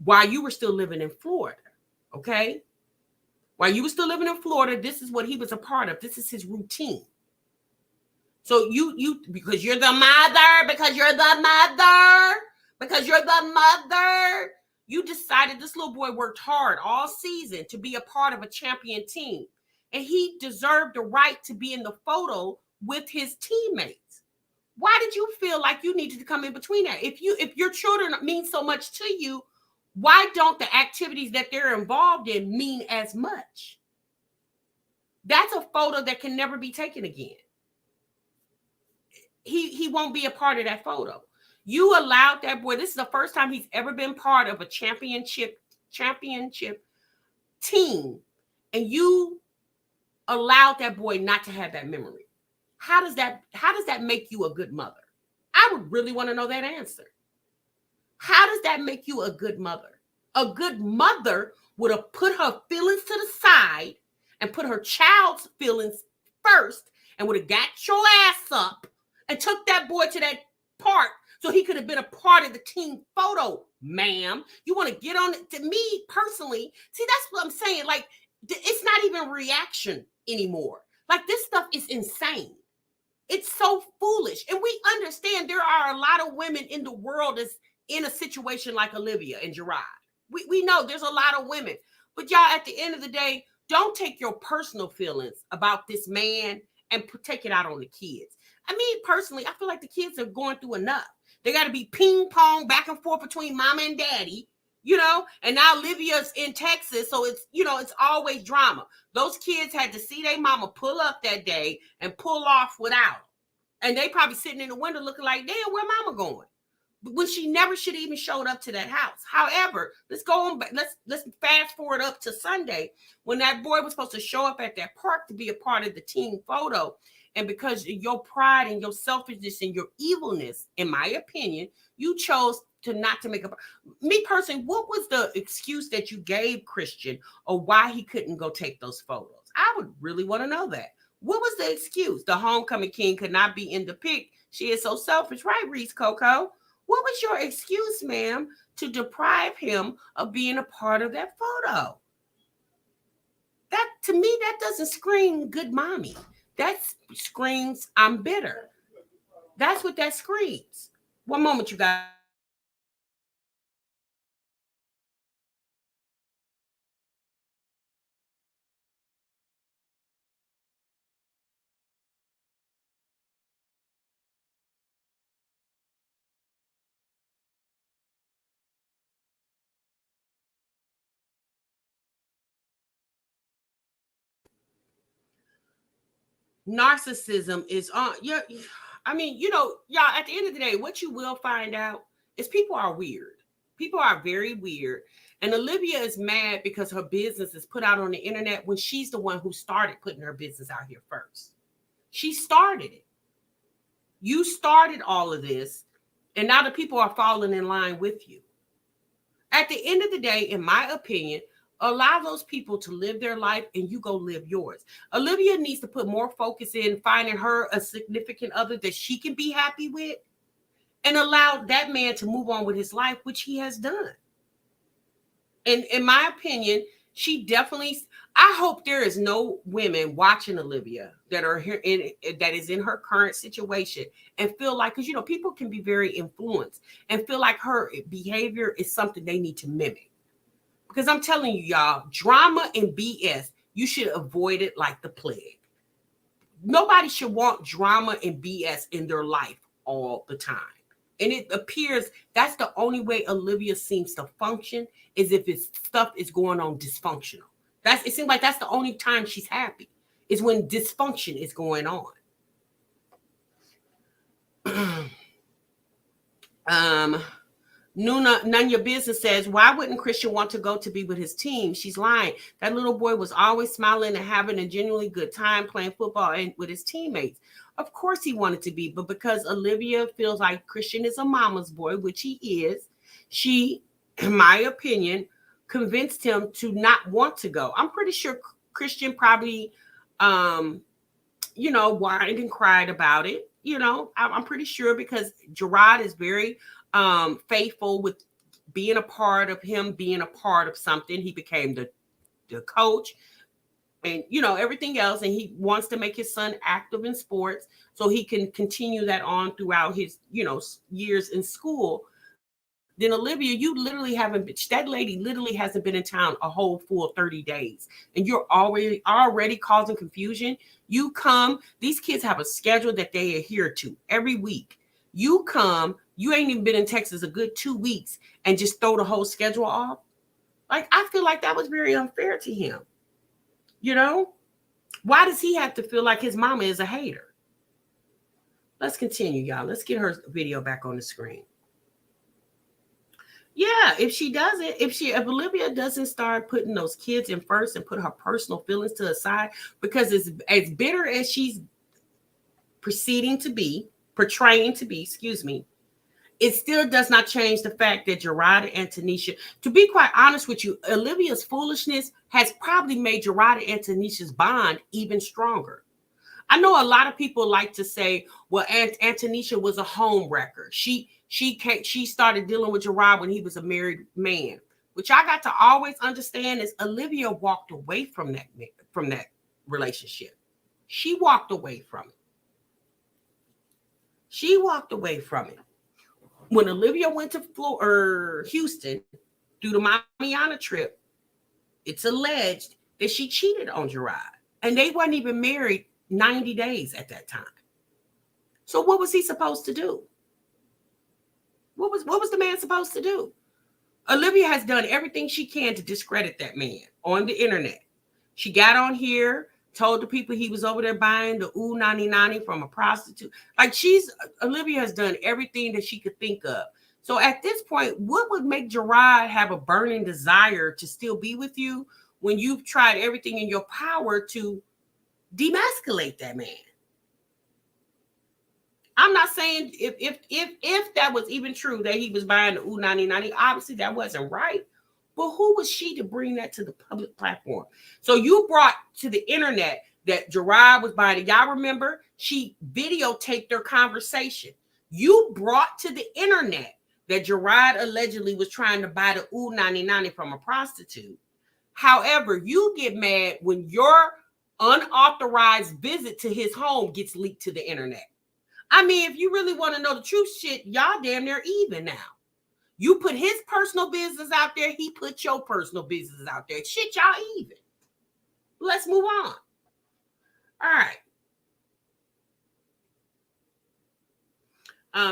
while you were still living in Florida. Okay? While you were still living in Florida, this is what he was a part of. This is his routine. So you because you're the mother, you decided this little boy worked hard all season to be a part of a champion team. And he deserved the right to be in the photo with his teammates. Why did you feel like you needed to come in between that? If your children mean so much to you, why don't the activities that they're involved in mean as much? That's a photo that can never be taken again. He won't be a part of that photo. You allowed that boy. This is the first time he's ever been part of a championship team, and you allowed that boy not to have that memory. How does that make you a good mother? I would really want to know that answer. How does that make you a good mother? A good mother would have put her feelings to the side and put her child's feelings first, and would have got your ass up and took that boy to that park so he could have been a part of the team photo, ma'am. You want to get on it? To me personally, see, that's what I'm saying. Like, it's not even reaction anymore. Like, this stuff is insane. It's so foolish. And we understand there are a lot of women in the world that's in a situation like Olivia and Gerard. We know there's a lot of women. But y'all, at the end of the day, don't take your personal feelings about this man and take it out on the kids. I mean, personally, I feel like the kids are going through enough. They got to be ping pong back and forth between mama and daddy, and now Olivia's in Texas. So it's always drama. Those kids had to see their mama pull up that day and pull off without them. And they probably sitting in the window looking like, damn, where mama going? When she never should have even showed up to that house. However, let's go on. Let's fast forward up to Sunday when that boy was supposed to show up at that park to be a part of the team photo. And because of your pride and your selfishness and your evilness, in my opinion, you chose not to make up. Me personally, what was the excuse that you gave Christian or why he couldn't go take those photos? I would really want to know that. What was the excuse? The homecoming king could not be in the pic. She is so selfish, right, Reese Coco? What was your excuse, ma'am, to deprive him of being a part of that photo? That, to me, that doesn't scream good mommy. That screams, I'm bitter. That's what that screams. One moment, you guys. Narcissism is on. Yeah, I mean, y'all, at the end of the day, what you will find out is people are weird. People are very weird. And Olivia is mad because her business is put out on the internet when she's the one who started putting her business out here first. She started it. You started all of this, and now the people are falling in line with you. At the end of the day, in my opinion, Allow those people to live their life and you go live yours. Olivia needs to put more focus in finding her a significant other that she can be happy with and allow that man to move on with his life, which he has done. And in my opinion, she definitely, I hope there is no women watching Olivia that are here that is in her current situation and feel like, because people can be very influenced and feel like her behavior is something they need to mimic. Because I'm telling you, y'all, drama and BS, you should avoid it like the plague. Nobody should want drama and BS in their life all the time. And it appears that's the only way Olivia seems to function, is if it's stuff is going on dysfunctional. It seems like that's the only time she's happy, is when dysfunction is going on. None your business says, why wouldn't Christian want to go to be with his team? She's lying. That little boy was always smiling and having a genuinely good time playing football and with his teammates. Of course he wanted to be, but because Olivia feels like Christian is a mama's boy, which he is, she, in my opinion, convinced him to not want to go. I'm pretty sure Christian probably, whined and cried about it. I'm pretty sure, because Gerard is very faithful with being a part of him, being a part of something. He became the coach and everything else, and he wants to make his son active in sports so he can continue that on throughout his years in school. Then Olivia, you literally that lady literally hasn't been in town a whole full 30 days. And you're already causing confusion. You come, these kids have a schedule that they adhere to every week. You come, you ain't even been in Texas a good 2 weeks and just throw the whole schedule off. Like, I feel like that was very unfair to him. Why does he have to feel like his mama is a hater? Let's continue, y'all. Let's get her video back on the screen. Yeah, if Olivia doesn't start putting those kids in first and put her personal feelings to the side, because as bitter as she's portraying to be, it still does not change the fact that Gerard and Tanisha, to be quite honest with you, Olivia's foolishness has probably made Gerard and Tanisha's bond even stronger. I know a lot of people like to say, well, Tanisha was a home wrecker. She started dealing with Gerard when he was a married man, which I got to always understand is Olivia walked away from that relationship. She walked away from it. When Olivia went to Houston through the Miami trip, it's alleged that she cheated on Gerard, and they weren't even married 90 days at that time. So what was he supposed to do? What was the man supposed to do? Olivia has done everything she can to discredit that man on the internet. She got on here, told the people he was over there buying the uninvited from a prostitute. Like, Olivia has done everything that she could think of. So at this point, what would make Gerard have a burning desire to still be with you when you've tried everything in your power to demasculate that man? I'm not saying if that was even true that he was buying the uninvited, obviously that wasn't right. But who was she to bring that to the public platform? So you brought to the internet that Gerard was buying it. Y'all remember she videotaped their conversation. You brought to the internet that Gerard allegedly was trying to buy the uninvited from a prostitute. However, you get mad when your unauthorized visit to his home gets leaked to the internet. I mean, if you really want to know the truth, shit, y'all damn near even now. You put his personal business out there. He put your personal business out there. Shit, y'all even. Let's move on. All right.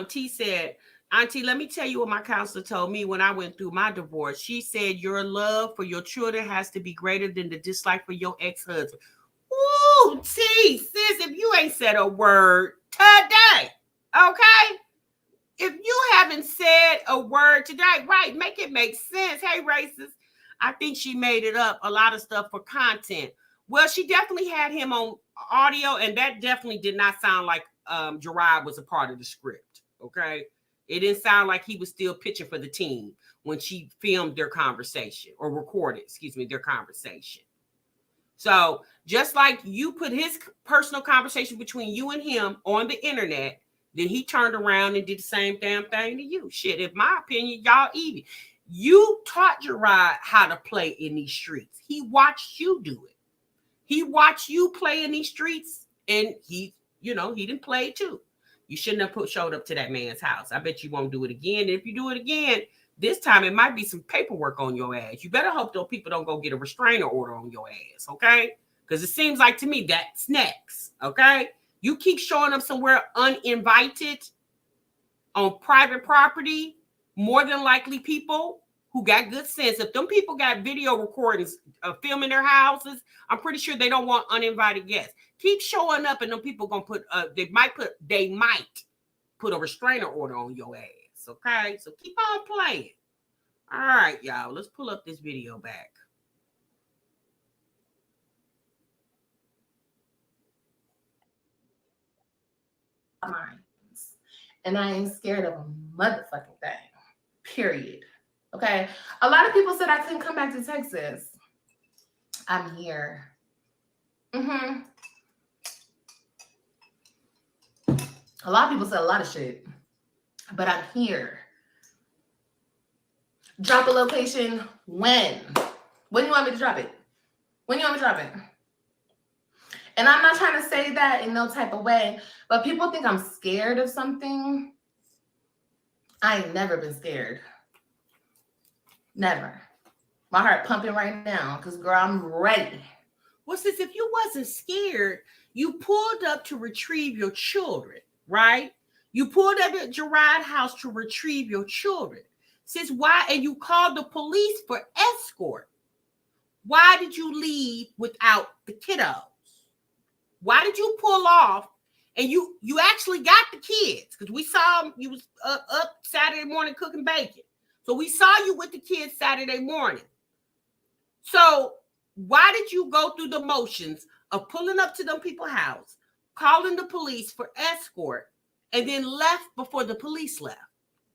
T said, Auntie, let me tell you what my counselor told me when I went through my divorce. She said, your love for your children has to be greater than the dislike for your ex-husband. Ooh, T, sis, if you ain't said a word today, okay? If you haven't said a word today, right, make it make sense. Hey, racist. I think she made it up, a lot of stuff for content. Well, she definitely had him on audio, and that definitely did not sound like Gerard was a part of the script, okay? It didn't sound like he was still pitching for the team when she filmed their conversation or recorded, their conversation. So just like you put his personal conversation between you and him on the internet, then he turned around and did the same damn thing to you. Shit, in my opinion, y'all even. You taught Gerard how to play in these streets. He watched you do it. He watched you play in these streets, and he didn't play too. You shouldn't have showed up to that man's house. I bet you won't do it again. And if you do it again, this time it might be some paperwork on your ass. You better hope those people don't go get a restraining order on your ass, okay? Because it seems like to me that's next, okay? You keep showing up somewhere uninvited on private property, more than likely people who got good sense. If them people got video recordings of filming their houses, I'm pretty sure they don't want uninvited guests. Keep showing up, and them people gonna put they might put a restraining order on your ass. Okay, so keep on playing. All right, y'all. Let's pull up this video back. And I ain't scared of a motherfucking thing. Period. Okay. A lot of people said I couldn't come back to Texas. I'm here. A lot of people said a lot of shit, but I'm here. Drop a location when? When you want me to drop it? When you want me to drop it? And I'm not trying to say that in no type of way, but people think I'm scared of something. I ain't never been scared. Never. My heart pumping right now because, girl, I'm ready. Well, sis, if you wasn't scared, you pulled up to retrieve your children, right? You pulled up at Gerard's house to retrieve your children. Sis, why? And you called the police for escort. Why did you leave without the kiddos? Why did you pull off? And you actually got the kids, because we saw you was up Saturday morning cooking bacon. So we saw you with the kids Saturday morning. So why did you go through the motions of pulling up to them people's house, calling the police for escort, and then left before the police left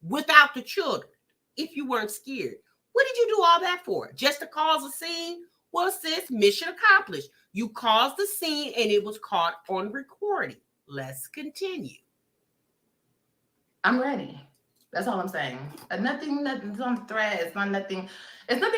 without the children if you weren't scared? What did you do all that for? Just to cause a scene? Well, sis, mission accomplished. You caused the scene and it was caught on recording. Let's continue. I'm ready. That's all I'm saying. Nothing's on thread. It's nothing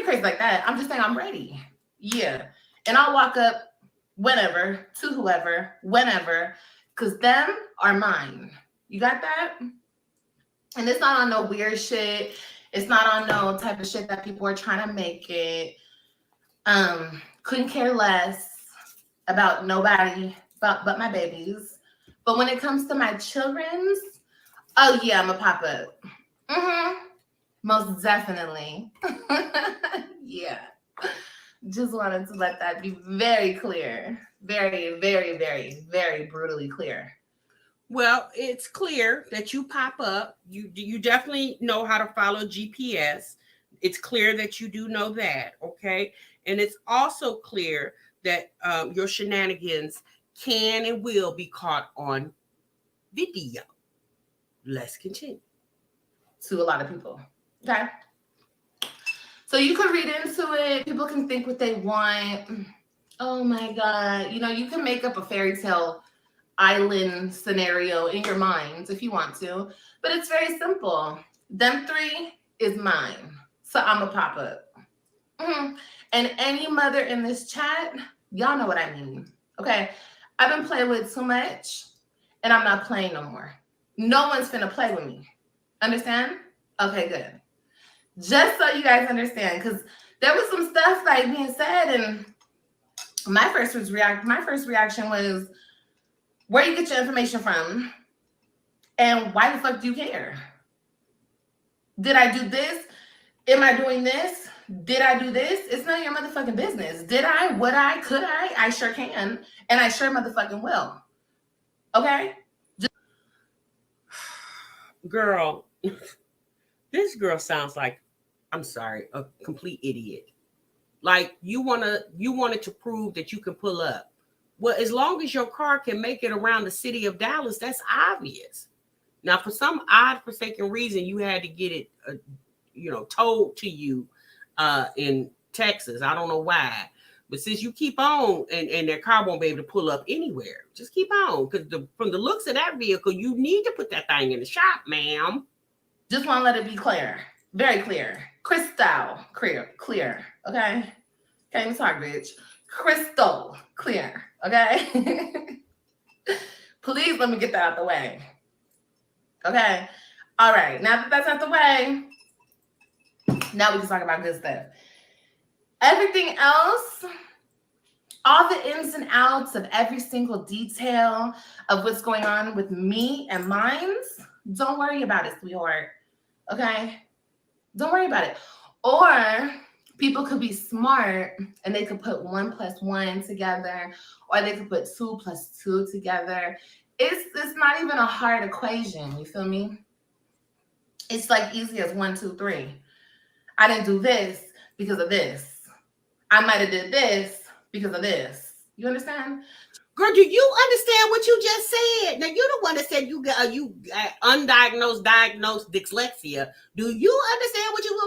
crazy like that. I'm just saying I'm ready. Yeah. And I'll walk up whenever, to whoever, whenever, because them are mine. You got that? And it's not on no weird shit. It's not on no type of shit that people are trying to make it. Couldn't care less about nobody but my babies. But when it comes to my children's, oh yeah, I'm a pop up. Most definitely. Yeah. Just wanted to let that be very clear. Very, very, very, very brutally clear. Well, it's clear that you pop up. You definitely know how to follow GPS. It's clear that you do know that, okay? And it's also clear that your shenanigans can and will be caught on video. Let's continue. To a lot of people, okay? So you can read into it. People can think what they want. Oh my God. You can make up a fairy tale island scenario in your minds if you want to, but it's very simple. Them three is mine. So I'm a pop up. And any mother in this chat, y'all know what I mean. Okay. I've been playing with too much and I'm not playing no more. No one's finna play with me. Understand? Okay, good. Just so you guys understand, because there was some stuff like being said, and my first reaction was, where you get your information from? And why the fuck do you care? Did I do this? Am I doing this? Did I do this? It's none of your motherfucking business. Did I? Would I? Could I? I sure can. And I sure motherfucking will. Okay? Girl, this girl sounds like, I'm sorry, a complete idiot. Like you wanted to prove that you can pull up. Well, as long as your car can make it around the city of Dallas, that's obvious. Now, for some odd forsaken reason, you had to get it, told to you in Texas. I don't know why. But since you keep on, and their car won't be able to pull up anywhere, just keep on. Because from the looks of that vehicle, you need to put that thing in the shop, ma'am. Just want to let it be clear. Very clear. Crystal clear. Okay? Okay, Miss Hardridge. Crystal clear. Okay? Please let me get that out the way. Okay? All right. Now that that's out the way, now we can talk about good stuff. Everything else, all the ins and outs of every single detail of what's going on with me and mines, don't worry about it, sweetheart. Okay? Don't worry about it. Or people could be smart and they could put 1 + 1 together, or they could put 2 + 2 together. It's not even a hard equation. You feel me? It's like easy as 1, 2, 3. I didn't do this because of this. I might have did this because of this. You understand? Girl, do you understand what you just said? Now, you're the one that said you got undiagnosed, diagnosed dyslexia. Do you understand what you...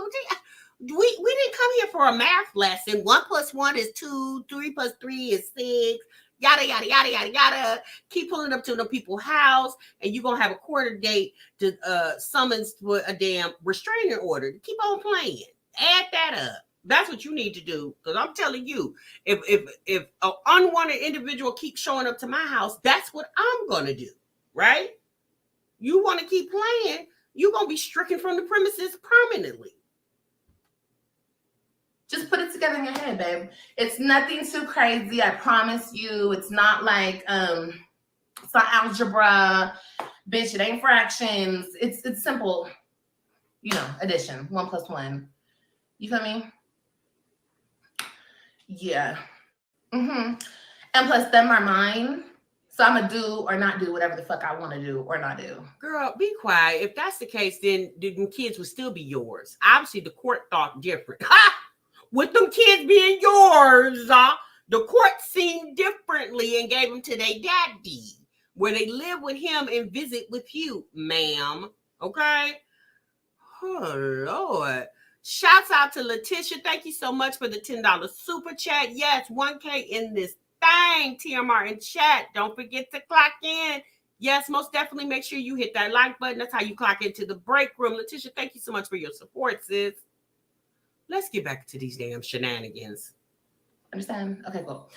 We didn't come here for a math lesson. 1 + 1 is 2. 3 + 3 is 6. Yada, yada, yada, yada, yada. Keep pulling up to the people's house, and you're going to have a quarter date to summons for a damn restraining order. Keep on playing. Add that up. That's what you need to do. Because I'm telling you, if an unwanted individual keeps showing up to my house, that's what I'm going to do. Right? You want to keep playing, you're going to be stricken from the premises permanently. Just put it together in your head, babe. It's nothing too crazy. I promise you. It's not like it's not algebra, bitch. It ain't fractions. It's simple, addition. 1 + 1. You feel me? Yeah. And plus, them are mine. So I'm gonna do or not do whatever the fuck I want to do or not do. Girl, be quiet. If that's the case, then the kids would still be yours. Obviously, the court thought different. Ha! With them kids being yours, the court seen differently and gave them to their daddy, where they live with him and visit with you, ma'am. Okay? Oh, Lord. Shouts out to Letitia. Thank you so much for the $10 super chat. Yes, 1K in this thing. TMR in chat. Don't forget to clock in. Yes, most definitely make sure you hit that like button. That's how you clock into the break room. Letitia, thank you so much for your support, sis. Let's get back to these damn shenanigans. Understand? Okay, cool.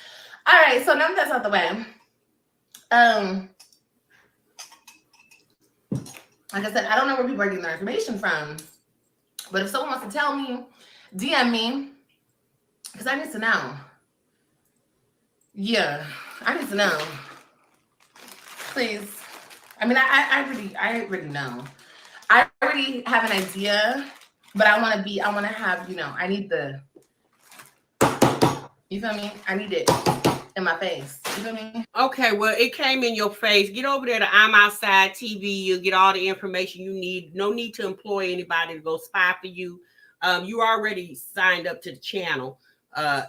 All right, so now that that's out the way, like I said, I don't know where people are getting their information from, but if someone wants to tell me, DM me, because I need to know. Yeah, I need to know. Please. I mean, I already know. I already have an idea. But I want to have, I need you feel me? I need it in my face. You feel me? Okay, well, it came in your face. Get over there to I'm Outside TV. You'll get all the information you need. No need to employ anybody to go spy for you. You already signed up to the channel.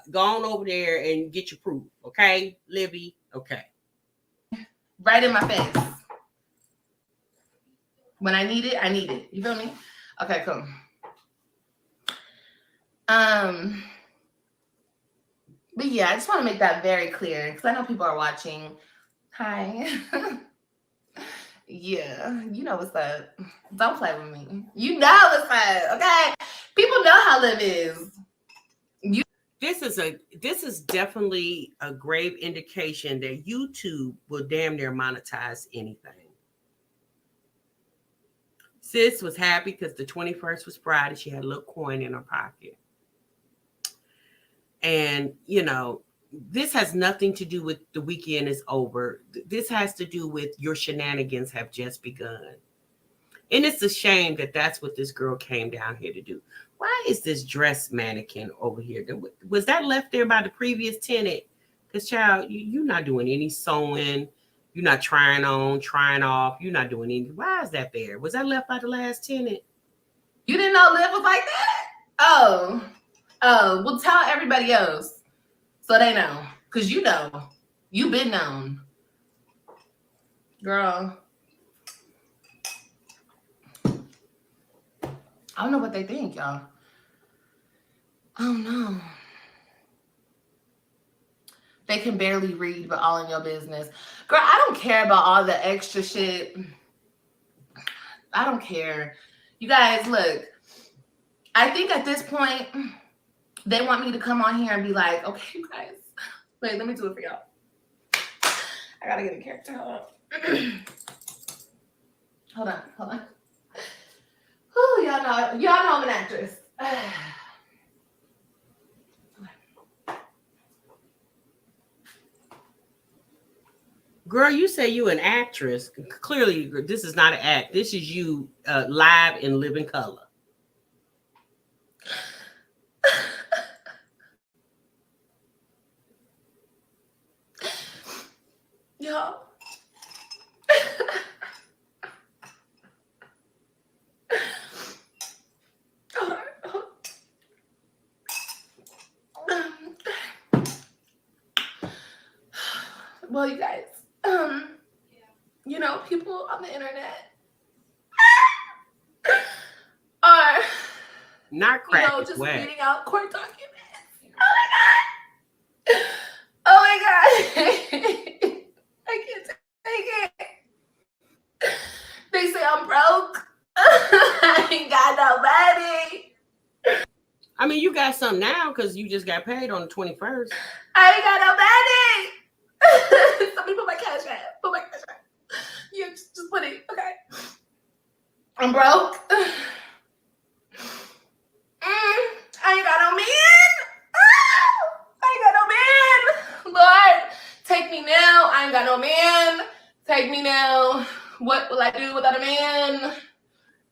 Go on over there and get your proof. Okay, Livy? Okay. Right in my face. When I need it, I need it. You feel me? Okay, cool. But yeah, I just want to make that very clear because I know people are watching. Hi. Yeah, you know what's up. Don't play with me. You know what's up, okay? People know how Liv is. This is definitely a grave indication that YouTube will damn near monetize anything. Sis was happy because the 21st was Friday. She had a little coin in her pocket. And, this has nothing to do with the weekend is over. This has to do with your shenanigans have just begun. And it's a shame that that's what this girl came down here to do. Why is this dress mannequin over here? Was that left there by the previous tenant? Because, child, you're not doing any sewing. You're not trying on, trying off. You're not doing anything. Why is that there? Was that left by the last tenant? You didn't know Liv was like that? Oh, well, tell everybody else so they know. Because you've been known. Girl. I don't know what they think, y'all. Oh no. They can barely read, but all in your business. Girl, I don't care about all the extra shit. I don't care. You guys, look. I think at this point, they want me to come on here and be like, okay, you guys. Wait, let me do it for y'all. I gotta get a character. Hold on. Hold on. Oh, y'all know I'm an actress. Girl, you say you an actress. Clearly, this is not an act. This is you live in living color. Y'all. Well, you guys, you know, people on the internet are not cracking, just wet. reading out court documents. Oh my god! I can't take it. They say I'm broke. I ain't got no money. I mean, you got some now because you just got paid on the 21st. I ain't got no money. Somebody put my cash app. Put my cash app. You just put it. Okay. I'm broke. I ain't got no man. I ain't got no man. Lord, take me now. I ain't got no man. Take me now. What will I do without a man?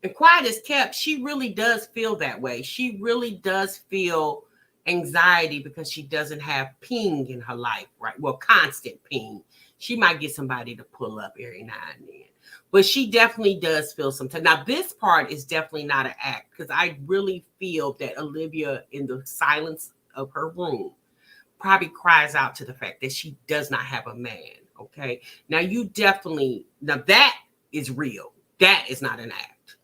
And quiet as kept, she really does feel that way. She really does feel anxiety because she doesn't have ping in her life, right? Well, constant ping. She might get somebody to pull up every now and then. But she definitely does feel sometimes. Now, this part is definitely not an act because I really feel that Olivia, in the silence of her room, probably cries out to the fact that she does not have a man, okay? Now, now that is real. That is not an act.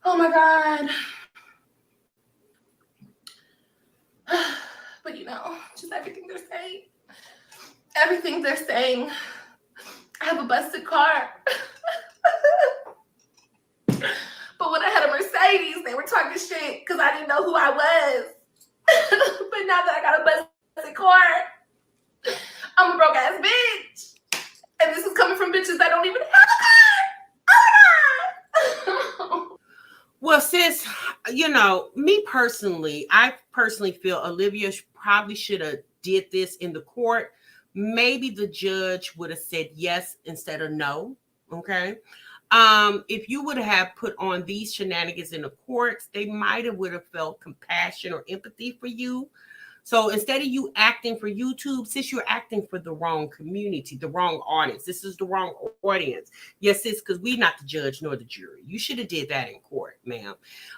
Oh, my God. But, you know, just everything they're saying. Everything they're saying. I have a busted car. But when I had a Mercedes, they were talking shit because I didn't know who I was. But now that I got a busted car, I'm a broke ass bitch. And this is coming from bitches that don't even have a car. Oh my God. Well, sis, you know, I personally feel Olivia probably should have did this in the court. Maybe the judge would have said yes instead of no. Okay. If you would have put on these shenanigans in the courts, they would have felt compassion or empathy for you. So instead of you acting for YouTube, sis, you're acting for the wrong community, the wrong audience. This is the wrong audience. Yes, sis, because we're not the judge nor the jury. You should have did that in court, ma'am.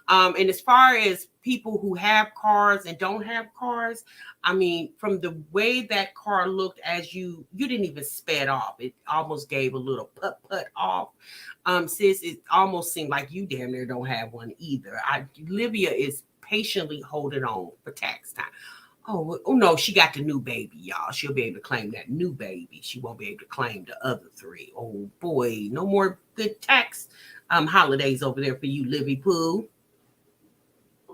And as far as people who have cars and don't have cars, I mean, from the way that car looked as you didn't even sped off. It almost gave a little put off. Sis, it almost seemed like you damn near don't have one either. Olivia is patiently holding on for tax time. Oh no, she got the new baby, y'all. She'll be able to claim that new baby. She won't be able to claim the other three. Oh boy, no more good tax holidays over there for you, Livy Pooh.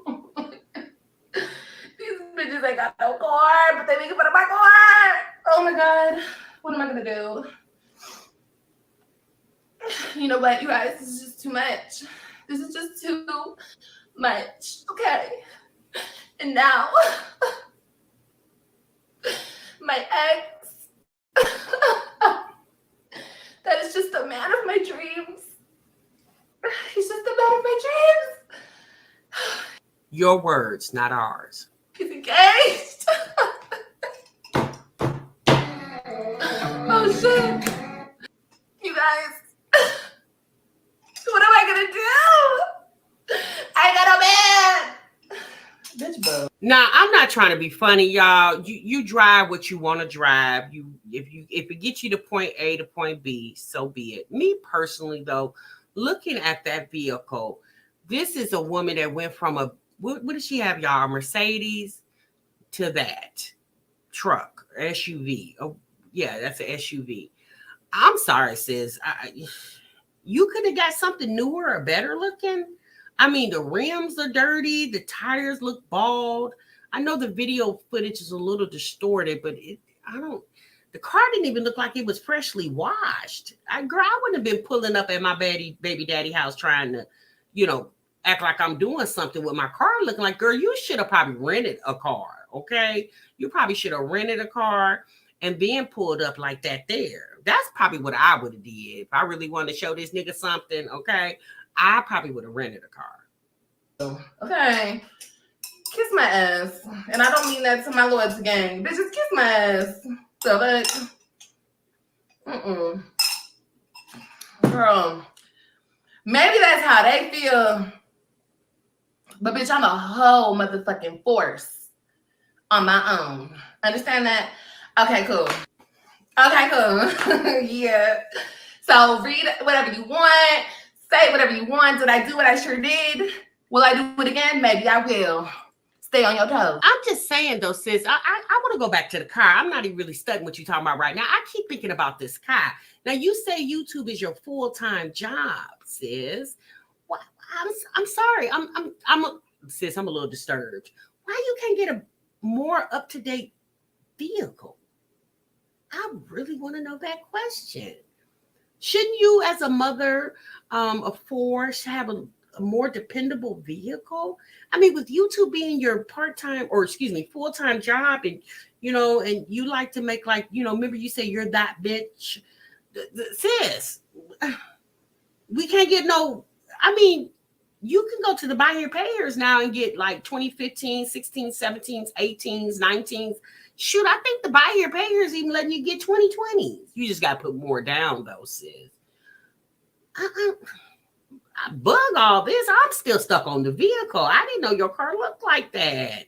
These bitches ain't got no car, but they making fun of my car. Oh my God, what am I gonna do? You know what, you guys, this is just too much. This is just too much. Okay, and now. My ex, that is just the man of my dreams. He's just the man of my dreams. Your words, not ours. He's engaged. Oh shit. You guys, what am I gonna do? I got a man. Bitch, bro. Now, I'm not trying to be funny, y'all. You drive what you want to drive. If it gets you to point A to point B, so be it. Me personally, though, looking at that vehicle, This is a woman that went from a, what does she have, y'all? A Mercedes to that truck, SUV. Oh, yeah, that's an SUV. I'm sorry, sis. You could have got something newer or better looking. I mean, the rims are dirty, the tires look bald. I know the video footage is a little distorted, but I don't. The car didn't even look like it was freshly washed. Girl, I wouldn't have been pulling up at my baby daddy house trying to, you know, act like I'm doing something with my car looking like, girl, you should have probably rented a car, okay? You probably should have rented a car and then pulled up like that there. That's probably what I would have did. If I really wanted to show this nigga something, okay, I probably would have rented a car. Okay. Kiss my ass. And I don't mean that to my loyalty gang. Bitches, kiss my ass. So that, girl, maybe that's how they feel. But bitch, I'm a whole motherfucking force on my own. Understand that? Okay, cool. Okay, cool. Yeah. So read whatever you want. Say whatever you want. Did I do what I sure did? Will I do it again? Maybe I will. Stay on your toes. I'm just saying though, sis, I want to go back to the car. I'm not even really studying what you're talking about right now. I keep thinking about this car. Now you say YouTube is your full-time job, sis. Well, I'm sorry. Sis, I'm a little disturbed. Why you can't get a more up-to-date vehicle? I really want to know that question. Shouldn't you, as a mother of four, have a more dependable vehicle? I mean, with YouTube being your full-time job, and and you like to make, like, remember you say you're that bitch, sis, we can't get no, I mean, you can go to the buy here payers now and get like 2015, 16, 17s, 18s, 19s. Shoot, I think the buy here payers even letting you get 2020s. You just got to put more down though, sis. I bug all this. I'm still stuck on the vehicle. I didn't know your car looked like that.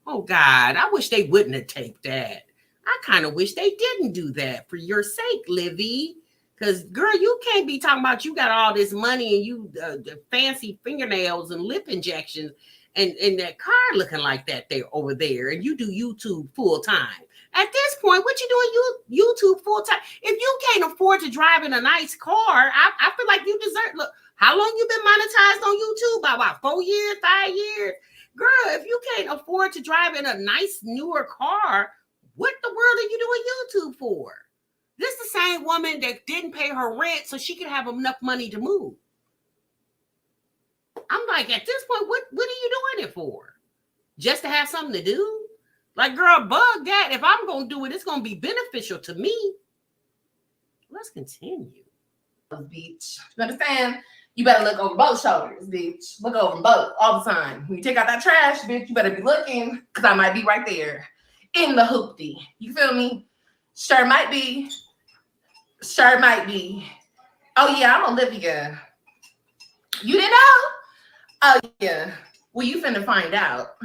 Oh God, I wish they wouldn't have taped that. I kind of wish they didn't do that for your sake, Livy. Because girl, you can't be talking about you got all this money and you the fancy fingernails and lip injections and that car looking like that there over there, and you do YouTube full time. At this point, what you doing YouTube full time? If you can't afford to drive in a nice car, I feel like you deserve. Look, how long you been monetized on YouTube? About what, 4 years, 5 years? Girl, if you can't afford to drive in a nice newer car, what the world are you doing YouTube for? This is the same woman that didn't pay her rent so she could have enough money to move. I'm like, at this point, what are you doing it for? Just to have something to do? Like, girl, bug that. If I'm going to do it, it's going to be beneficial to me. Let's continue. Bitch. You understand? You better look over both shoulders, bitch. Look over them both all the time. When you take out that trash, bitch, you better be looking, because I might be right there in the hoopty. You feel me? Sure might be. Sure might be. Oh, yeah, I'm Olivia. You didn't know? Oh, yeah. Well, you finna find out.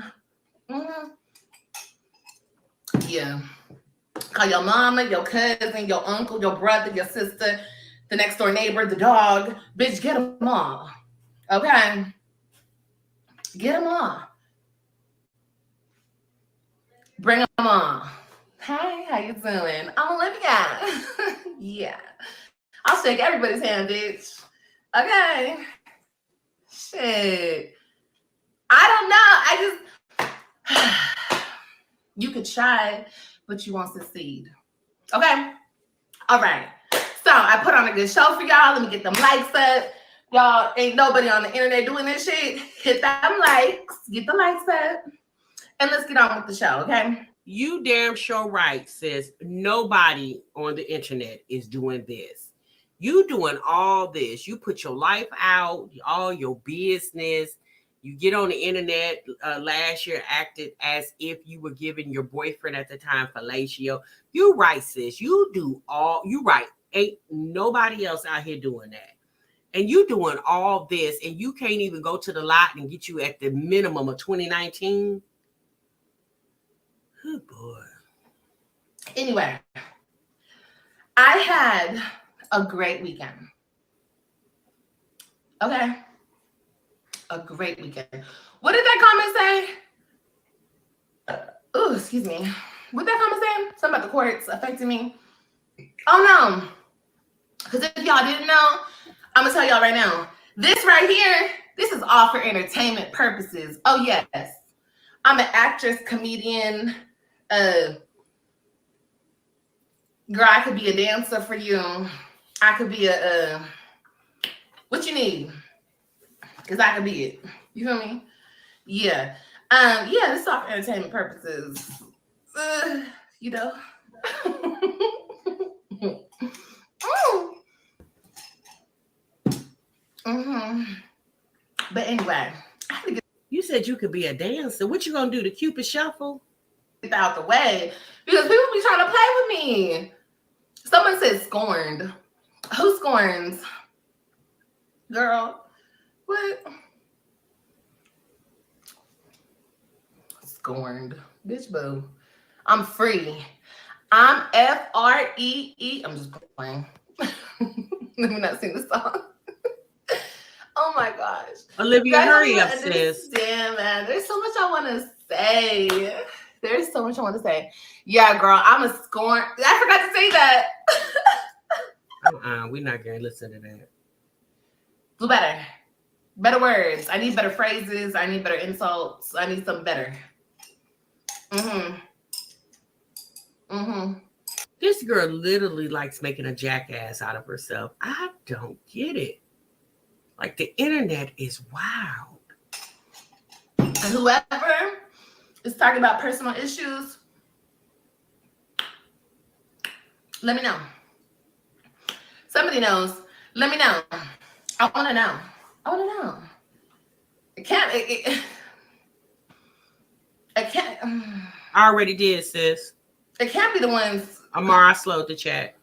Mm-hmm. Yeah. Call your mama, your cousin, your uncle, your brother, your sister, the next door neighbor, the dog. Bitch, get them all. Okay? Get them all. Bring them all. Hi, how you doing? I'm Olivia. Yeah. I'll shake everybody's hand, bitch. Okay. Shit. I don't know. You could try, but you won't succeed. Okay? All right. So I put on a good show for y'all. Let me get them likes up. Y'all, ain't nobody on the internet doing this shit. Hit them likes. Get the likes up. And let's get on with the show, okay? You damn sure right, sis. Nobody on the internet is doing this. You doing all this. You put your life out, all your business. You get on the internet. Last year acted as if you were giving your boyfriend at the time fellatio. You right, sis. You do all. You right. Ain't nobody else out here doing that. And you doing all this, and you can't even go to the lot and get you at the minimum of 2019. Good boy. Anyway, I had a great weekend. Okay. a great weekend. What did that comment say? Oh, excuse me. What did that comment say? Something about the courts affecting me. Oh no. Because if y'all didn't know, I'm gonna tell y'all right now. This right here, this is all for entertainment purposes. Oh yes. I'm an actress, comedian, girl, I could be a dancer for you. I could be a what you need? Because I could be it. You feel me? Yeah. Yeah, this is all for entertainment purposes. You know. But anyway, I had to get You said you could be a dancer. What you gonna do? The Cupid Shuffle? out the way because people be trying to play with me. Someone said scorned. Who scorns? Girl, what? Scorned. Bitch, boo. I'm free. I'm Free. I'm just playing. Let me not sing the song. Oh my gosh. Olivia, hurry up, sis. Damn, man. There's so much I want to say. There's so much I want to say. Yeah, girl, I'm a scorn. I forgot to say that. We're not going to listen to that. Do better. Better words. I need better phrases. I need better insults. I need something better. This girl literally likes making a jackass out of herself. I don't get it. Like, the internet is wild. Whoever is talking about personal issues, let me know. Somebody knows. Let me know. I want to know. I want to know. It can't. I can't. I already did, sis. It can't be the ones. Amara, I slowed the chat.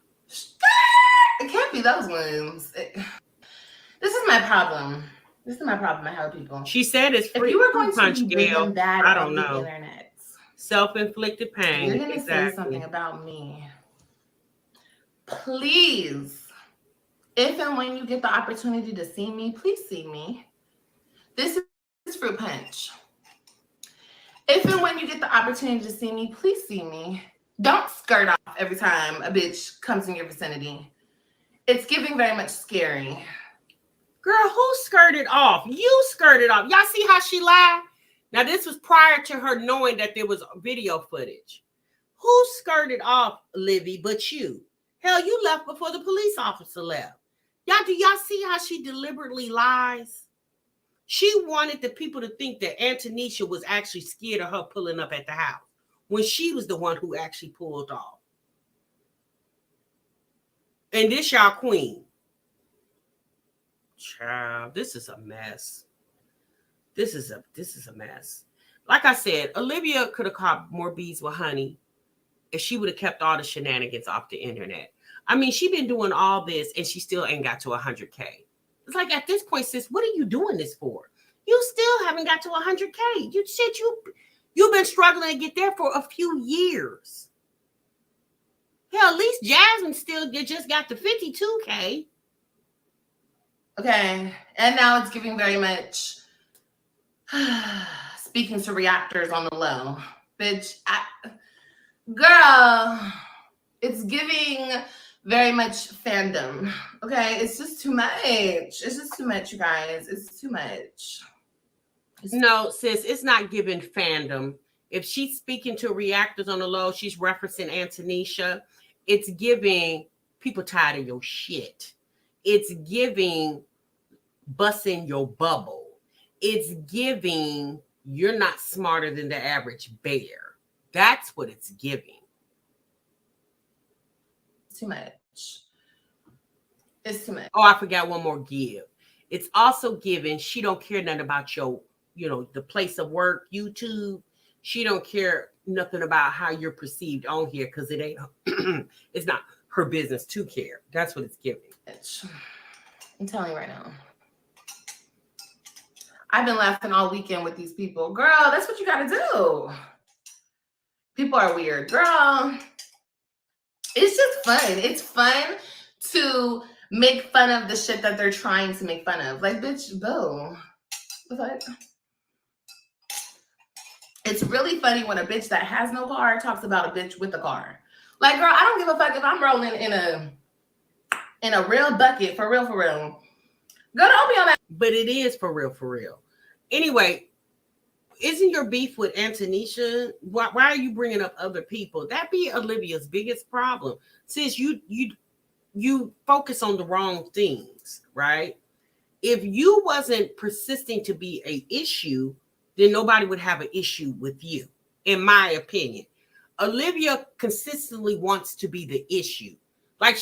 It can't be those ones. This is my problem. This is my problem. I have people. She said it's free. If you were going punch, to be big and bad I don't on know. the internet, Self-inflicted pain. You're going to say something about me. Please, if and when you get the opportunity to see me, please see me. This is Fruit Punch. If and when you get the opportunity to see me, please see me. Don't skirt off every time a bitch comes in your vicinity. It's giving very much scary. Girl, who skirted off? You skirted off. Y'all see how she lied? Now, this was prior to her knowing that there was video footage. Who skirted off, Livy, but you? Hell, you left before the police officer left. Do y'all see how she deliberately lies? She wanted the people to think that Antonisha was actually scared of her pulling up at the house when she was the one who actually pulled off. And this y'all queen. Child, this is a mess. This is a mess. Like I said, Olivia could have caught more bees with honey if she would have kept all the shenanigans off the internet. I mean, she been doing all this and she still ain't got to 100K. It's like, at this point, sis, what are you doing this for? You still haven't got to 100K. You said you've been struggling to get there for a few years. Hell, at least Jasmine still just got to 52K. Okay, and now it's giving very much speaking to reactors on the low. Bitch, girl, it's giving very much fandom. Okay, it's just too much. It's just too much, you guys. It's too much. No, sis, it's not giving fandom. If she's speaking to reactors on the low, she's referencing Antonisha. It's giving people tired of your shit. It's giving busting your bubble. It's giving you're not smarter than the average bear. That's what it's giving. Too much. It's too much. Oh, I forgot one more give. It's also giving she don't care nothing about your, the place of work, YouTube. She don't care nothing about how you're perceived on here because it ain't it's not her business to care. That's what it's giving. I'm telling you right now. I've been laughing all weekend with these people. Girl, that's what you gotta do. People are weird. Girl, it's just fun. It's fun to make fun of the shit that they're trying to make fun of. Like, bitch, boo. The fuck? It's really funny when a bitch that has no car talks about a bitch with a car. Like, girl, I don't give a fuck if I'm rolling in a real bucket, for real, for real. Girl, don't be on that. But it is for real, for real. Anyway, isn't your beef with Antonisha? Why are you bringing up other people? That be Olivia's biggest problem. Since you focus on the wrong things, right? If you wasn't persisting to be an issue, then nobody would have an issue with you, in my opinion. Olivia consistently wants to be the issue. Like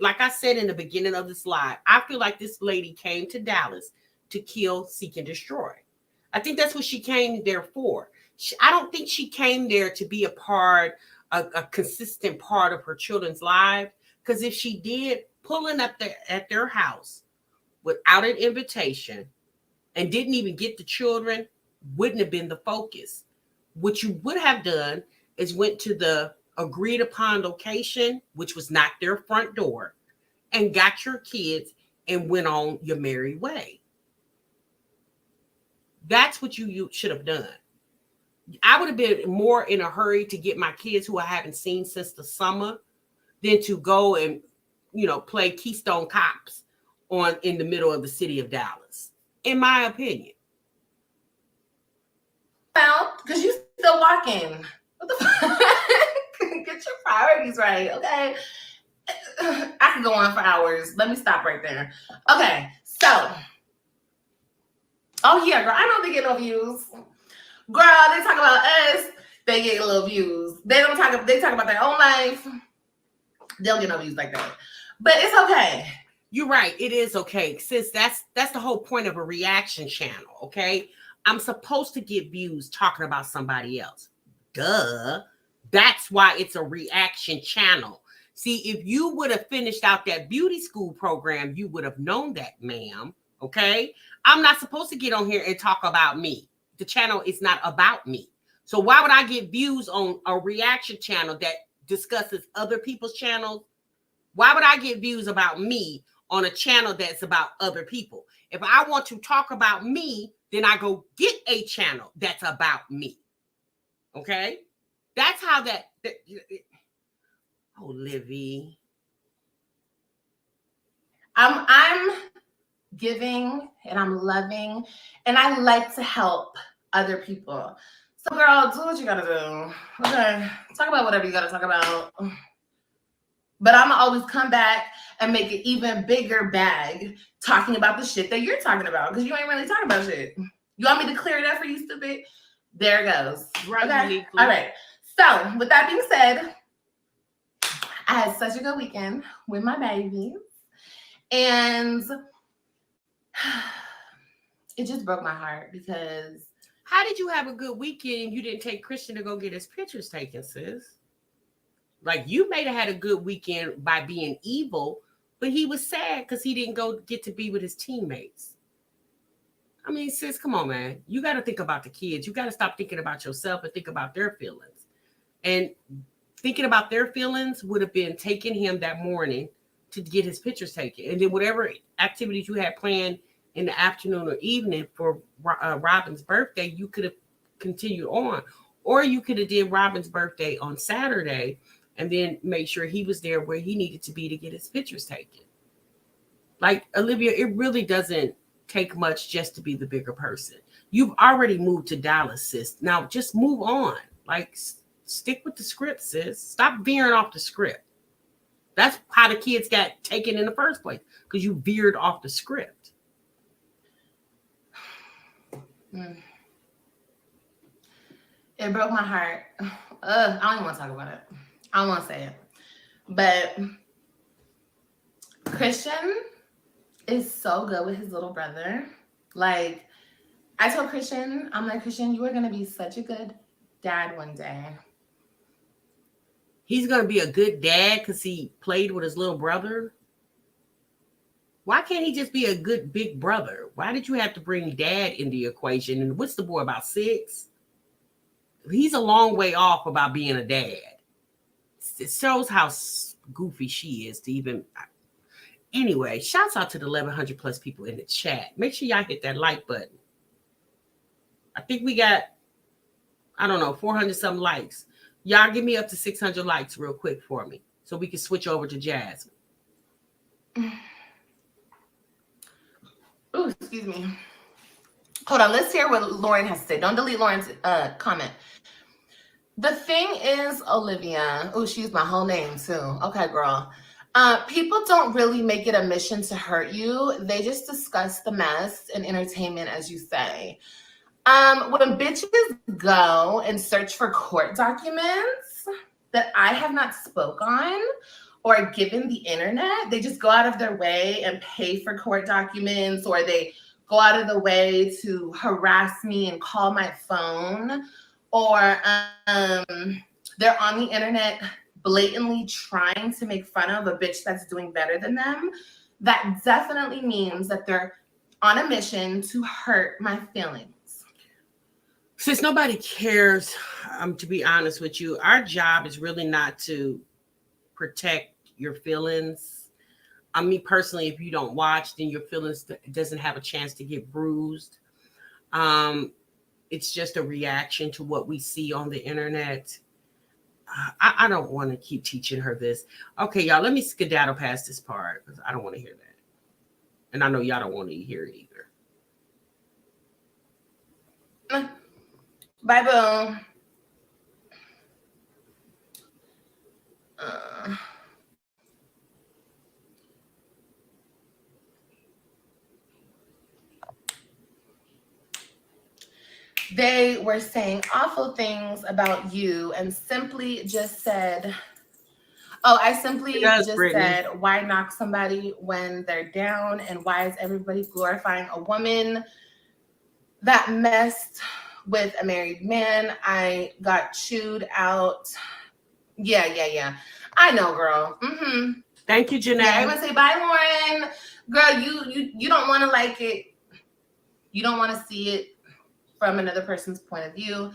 like I said in the beginning of this live, I feel like this lady came to Dallas to kill, seek, and destroy. I think that's what she came there for. I don't think she came there to be a consistent part of her children's lives. Because if she did, pulling up at their house without an invitation and didn't even get the children, wouldn't have been the focus. What you would have done is went to the agreed upon location, which was not their front door, and got your kids and went on your merry way. That's what you should have done. I would have been more in a hurry to get my kids, who I haven't seen since the summer, than to go and, play Keystone Cops in the middle of the city of Dallas, in my opinion. Well, because you still walking. What the fuck? Get your priorities right, okay? I could go on for hours. Let me stop right there. Okay, so. Oh, yeah, girl, I know they get no views. Girl, they talk about us, they get little views. They talk about their own life. They'll get no views like that. But it's okay. You're right. It is okay. Sis, that's the whole point of a reaction channel, okay? I'm supposed to get views talking about somebody else. Duh. That's why it's a reaction channel. See, if you would have finished out that beauty school program, you would have known that, ma'am, okay? I'm not supposed to get on here and talk about me. The channel is not about me. So why would I get views on a reaction channel that discusses other people's channels? Why would I get views about me on a channel that's about other people? If I want to talk about me, then I go get a channel that's about me. Okay? That's how Olivia. I'm giving and I'm loving and I like to help other people. So girl, do what you gotta do. Okay. Talk about whatever you gotta talk about. But I'm gonna always come back and make an even bigger bag talking about the shit that you're talking about, because you ain't really talking about shit. You want me to clear it up for you, stupid? There it goes. Right. Okay. All right. So with that being said, I had such a good weekend with my babies. And it just broke my heart because. How did you have a good weekend and you didn't take Christian to go get his pictures taken, sis? Like, you may have had a good weekend by being evil, but he was sad because he didn't get to be with his teammates. I mean, sis, come on, man. You got to think about the kids. You got to stop thinking about yourself and think about their feelings. And thinking about their feelings would have been taking him that morning to get his pictures taken. And then whatever activities you had planned in the afternoon or evening for Robin's birthday, you could have continued on. Or you could have did Robin's birthday on Saturday and then make sure he was there where he needed to be to get his pictures taken. Like, Olivia, it really doesn't take much just to be the bigger person. You've already moved to Dallas, sis. Now just move on. Like, stick with the script, sis. Stop veering off the script. That's how the kids got taken in the first place, because you veered off the script. It broke my heart. I don't even want to talk about it. I don't want to say it. But Christian is so good with his little brother. Like, I told Christian, I'm like, Christian, you are going to be such a good dad one day. He's going to be a good dad because he played with his little brother? Why can't he just be a good big brother? Why did you have to bring dad in the equation? And what's the boy, about 6? He's a long way off about being a dad. It shows how goofy she is to even. Anyway, shouts out to the 1,100 plus people in the chat. Make sure y'all hit that like button. I think we got, I don't know, 400 some likes. Y'all give me up to 600 likes real quick for me so we can switch over to Jasmine. Oh, excuse me. Hold on. Let's hear what Lauren has to say. Don't delete Lauren's comment. The thing is, Olivia, oh, she used my whole name too. Okay, girl. People don't really make it a mission to hurt you. They just discuss the mess and entertainment, as you say. When bitches go and search for court documents that I have not spoke on or given the internet, they just go out of their way and pay for court documents, or they go out of the way to harass me and call my phone, or they're on the internet blatantly trying to make fun of a bitch that's doing better than them. That definitely means that they're on a mission to hurt my feelings. Since nobody cares, to be honest with you, our job is really not to protect your feelings. Me personally, if you don't watch, then your feelings doesn't have a chance to get bruised. It's just a reaction to what we see on the internet. I don't want to keep teaching her this. Okay, y'all, let me skedaddle past this part because I don't want to hear that. And I know y'all don't want to hear it either. Bye, boo. They were saying awful things about you and simply just said, I simply said, why knock somebody when they're down? And why is everybody glorifying a woman that messed with a married man? I got chewed out. Yeah. I know, girl. Mm-hmm. Thank you, Janae. Yeah, I'm gonna say bye, Lauren. Girl, you don't want to like it. You don't want to see it from another person's point of view.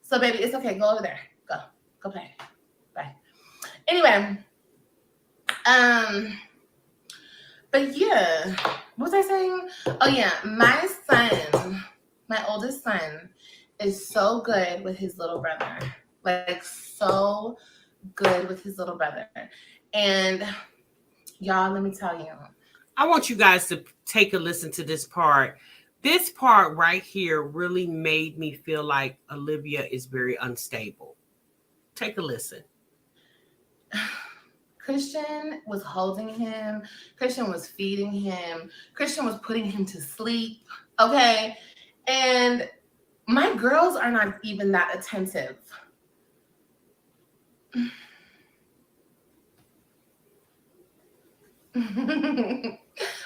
So, baby, it's okay. Go over there. Go play. Bye. Anyway, but yeah, what was I saying? Oh yeah, my son, my oldest son, is so good with his little brother. Like, so good with his little brother. And y'all, let me tell you. I want you guys to take a listen to this part. This part right here really made me feel like Olivia is very unstable. Take a listen. Christian was holding him. Christian was feeding him. Christian was putting him to sleep. Okay. And my girls are not even that attentive.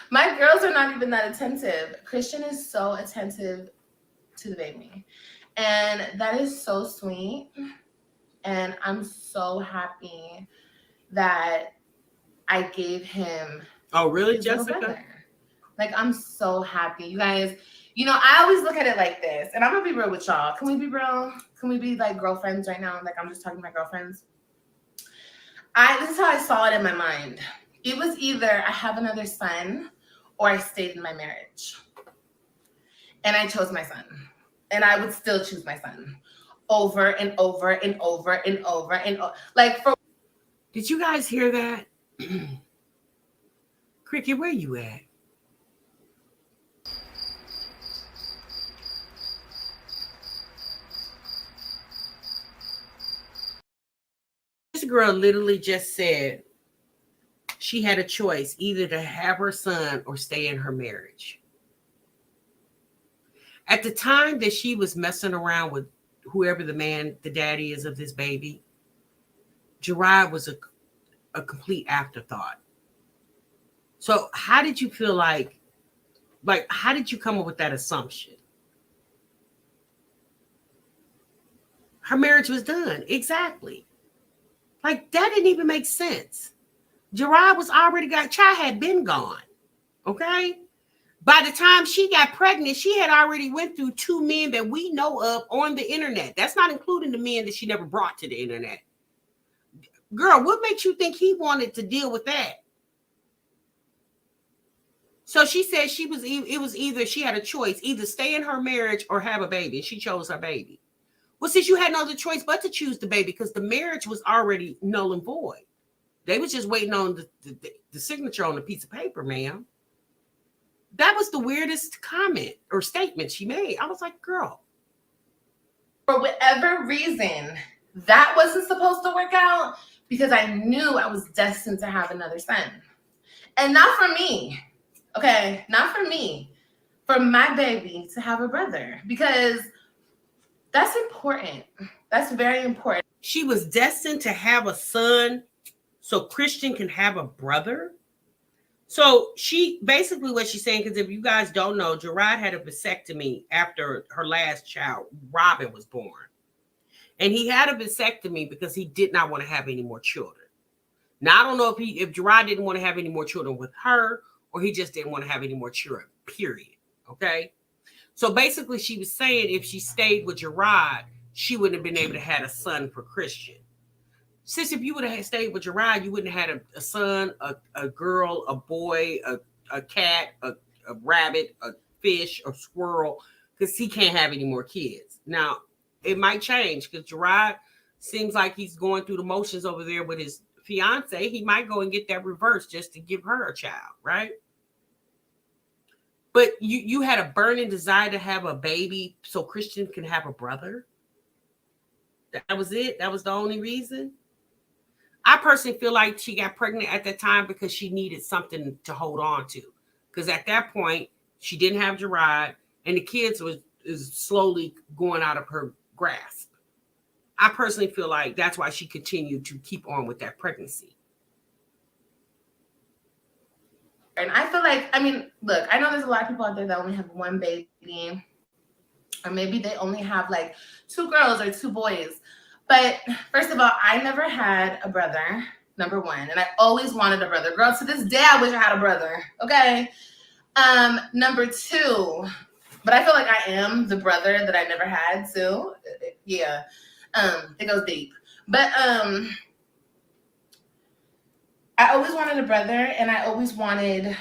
My girls are not even that attentive. Christian is so attentive to the baby. And that is so sweet. And I'm so happy that I gave him. Oh, really, Jessica? Like, I'm so happy. You guys, I always look at it like this. And I'm going to be real with y'all. Can we be real? Can we be like girlfriends right now? Like, I'm just talking to my girlfriends. This is how I saw it in my mind. It was either I have another son or I stayed in my marriage. And I chose my son. And I would still choose my son over and over and over and over and over. Like, did you guys hear that? Cricket, where you at? This girl literally just said she had a choice either to have her son or stay in her marriage. At the time that she was messing around with whoever the daddy is of this baby, Gerard was a complete afterthought. So how did you feel like how did you come up with that assumption? Her marriage was done. Exactly. Like, that didn't even make sense. Gerard was already child had been gone. Okay. By the time she got pregnant, she had already went through 2 men that we know of on the internet. That's not including the men that she never brought to the internet. Girl, what makes you think he wanted to deal with that? So she said it was either she had a choice, either stay in her marriage or have a baby. And she chose her baby. Well, since you had no other choice but to choose the baby, because the marriage was already null and void. They was just waiting on the signature on the piece of paper, ma'am. That was the weirdest comment or statement she made. I was like, girl. For whatever reason, that wasn't supposed to work out because I knew I was destined to have another son. And not for me, okay? Not for me. For my baby to have a brother, because that's important. That's very important. She was destined to have a son so Christian can have a brother. So she basically what she's saying, because if you guys don't know, Gerard had a vasectomy after her last child, Robin, was born. And he had a vasectomy because he did not want to have any more children. Now, I don't know if Gerard didn't want to have any more children with her, or he just didn't want to have any more children, period. Okay? So basically she was saying if she stayed with Gerard, she wouldn't have been able to have a son for Christian. Sis, if you would have stayed with Gerard, you wouldn't have had a son, a girl, a boy, a cat, a rabbit, a fish, a squirrel, because he can't have any more kids. Now, it might change because Gerard seems like he's going through the motions over there with his fiance. He might go and get that reversed just to give her a child, right? But you had a burning desire to have a baby so Christian can have a brother? That was it? That was the only reason? I personally feel like she got pregnant at that time because she needed something to hold on to. Because at that point, she didn't have Gerard, and the kids is slowly going out of her grasp. I personally feel like that's why she continued to keep on with that pregnancy. And I feel like, I mean, look, I know there's a lot of people out there that only have one baby, or maybe they only have like 2 girls or 2 boys. But first of all, I never had a brother, number one. And I always wanted a brother. Girl, to this day, I wish I had a brother. Okay. Number 2, but I feel like I am the brother that I never had too. Yeah. It goes deep. But I always wanted a brother, and I wanted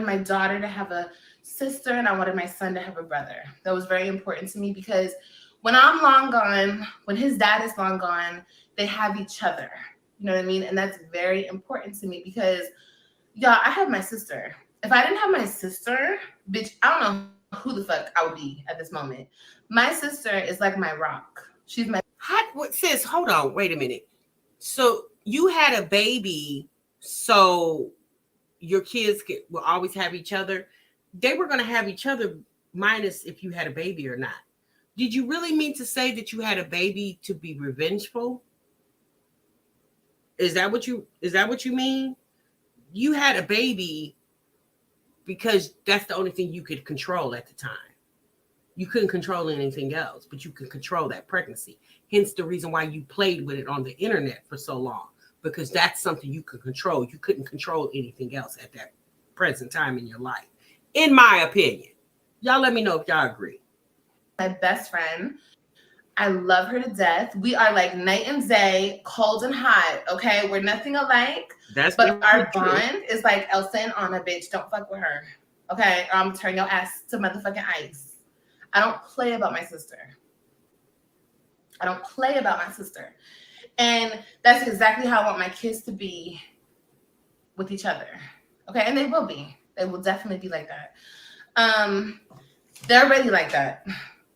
my daughter to have a sister, and I wanted my son to have a brother. That was very important to me because when I'm long gone, when his dad is long gone, they have each other. You know what I mean? And that's very important to me because, y'all, I have my sister. If I didn't have my sister, bitch, I don't know who the fuck I would be at this moment. My sister is like my rock. She's my... Sis, hold on. Wait a minute. So you had a baby so your kids will always have each other. They were going to have each other minus if you had a baby or not. Did you really mean to say that you had a baby to be revengeful? Is that what you mean? You had a baby because that's the only thing you could control at the time. You couldn't control anything else, but you could control that pregnancy. Hence the reason why you played with it on the internet for so long, because that's something you could control. You couldn't control anything else at that present time in your life, in my opinion. Y'all let me know if y'all agree. My best friend. I love her to death. We are like night and day, cold and hot. Okay, we're nothing alike. But our bond is like Elsa and Anna, bitch. Don't fuck with her. Okay, or I'm gonna turn your ass to motherfucking ice. I don't play about my sister. I don't play about my sister. And that's exactly how I want my kids to be with each other. Okay, and they will be. They will definitely be like that. They're already like that.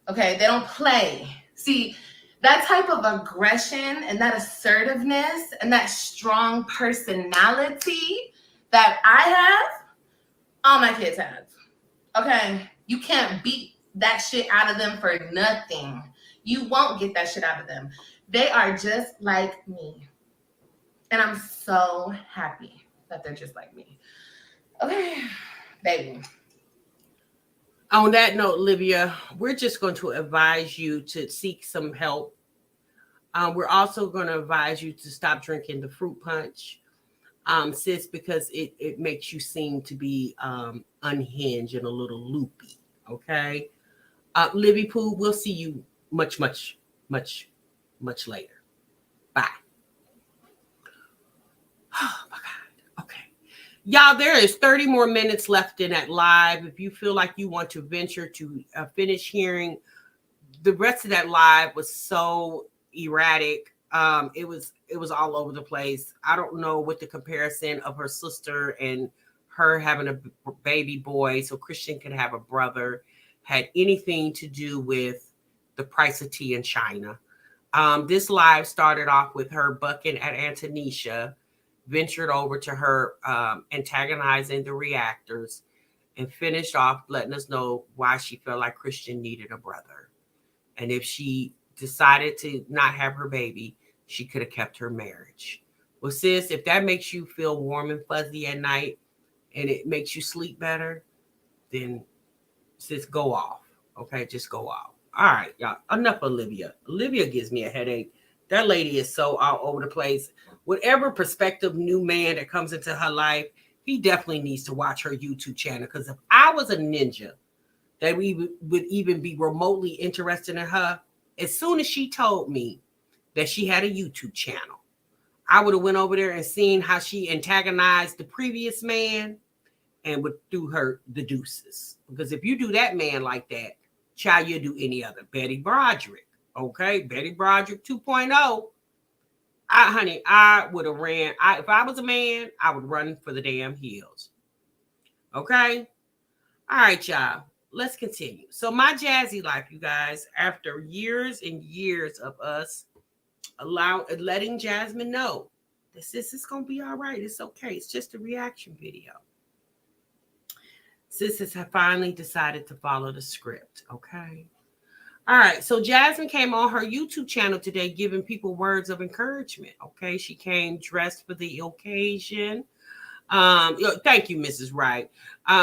Okay, they don't play. See, that type of aggression and that assertiveness and that strong personality that I have, all my kids have. Okay, you can't beat that shit out of them for nothing. You won't get that shit out of them. They are just like me. And I'm so happy that they're just like me. Okay, baby. On that note, Olivia, we're just going to advise you to seek some help. We're also going to advise you to stop drinking the fruit punch, sis, because it makes you seem to be unhinged and a little loopy. Okay, Livy Pooh, we'll see you much later. Bye. Oh my God. Okay. Y'all, there is 30 more minutes left in that live. If you feel like you want to venture to finish hearing the rest of that live, was so erratic. It was all over the place. I don't know what the comparison of her sister and her having a baby boy, so Christian could have a brother, had anything to do with the price of tea in China. This live started off with her bucking at Antonisha, ventured over to her antagonizing the reactors, and finished off letting us know why she felt like Christian needed a brother. And if she decided to not have her baby, she could have kept her marriage. Well, sis, if that makes you feel warm and fuzzy at night and it makes you sleep better, then sis, go off. Okay, just go off. All right, y'all. Enough Olivia. Olivia gives me a headache. That lady is so all over the place. Whatever prospective new man that comes into her life, he definitely needs to watch her YouTube channel. Because if I was a ninja that we would even be remotely interested in her, as soon as she told me that she had a YouTube channel, I would have went over there and seen how she antagonized the previous man and would do her the deuces. Because if you do that man like that, child, you'll do any other. Betty Broderick, okay? Betty Broderick 2.0. Honey, I would have ran. If I was a man, I would run for the damn hills. Okay? All right, y'all. Let's continue. So my Jazzy life, you guys, after years and years of us letting Jasmine know that sis is going to be all right. It's okay. It's just a reaction video. Sisters have finally decided to follow the script, okay? All right, so Jasmine came on her YouTube channel today giving people words of encouragement, okay? She came dressed for the occasion. Thank you, Mrs. Wright.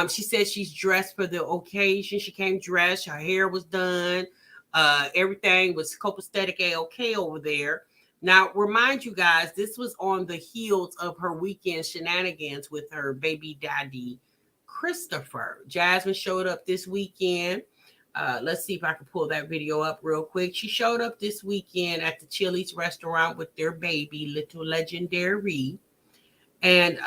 She said she's dressed for the occasion. She came dressed. Her hair was done. Everything was copacetic A-okay over there. Now, remind you guys, this was on the heels of her weekend shenanigans with her baby daddy, Christopher. Jasmine showed up this weekend. Let's see if I can pull that video up real quick. She showed up this weekend at the Chili's restaurant with their baby, little legendary. And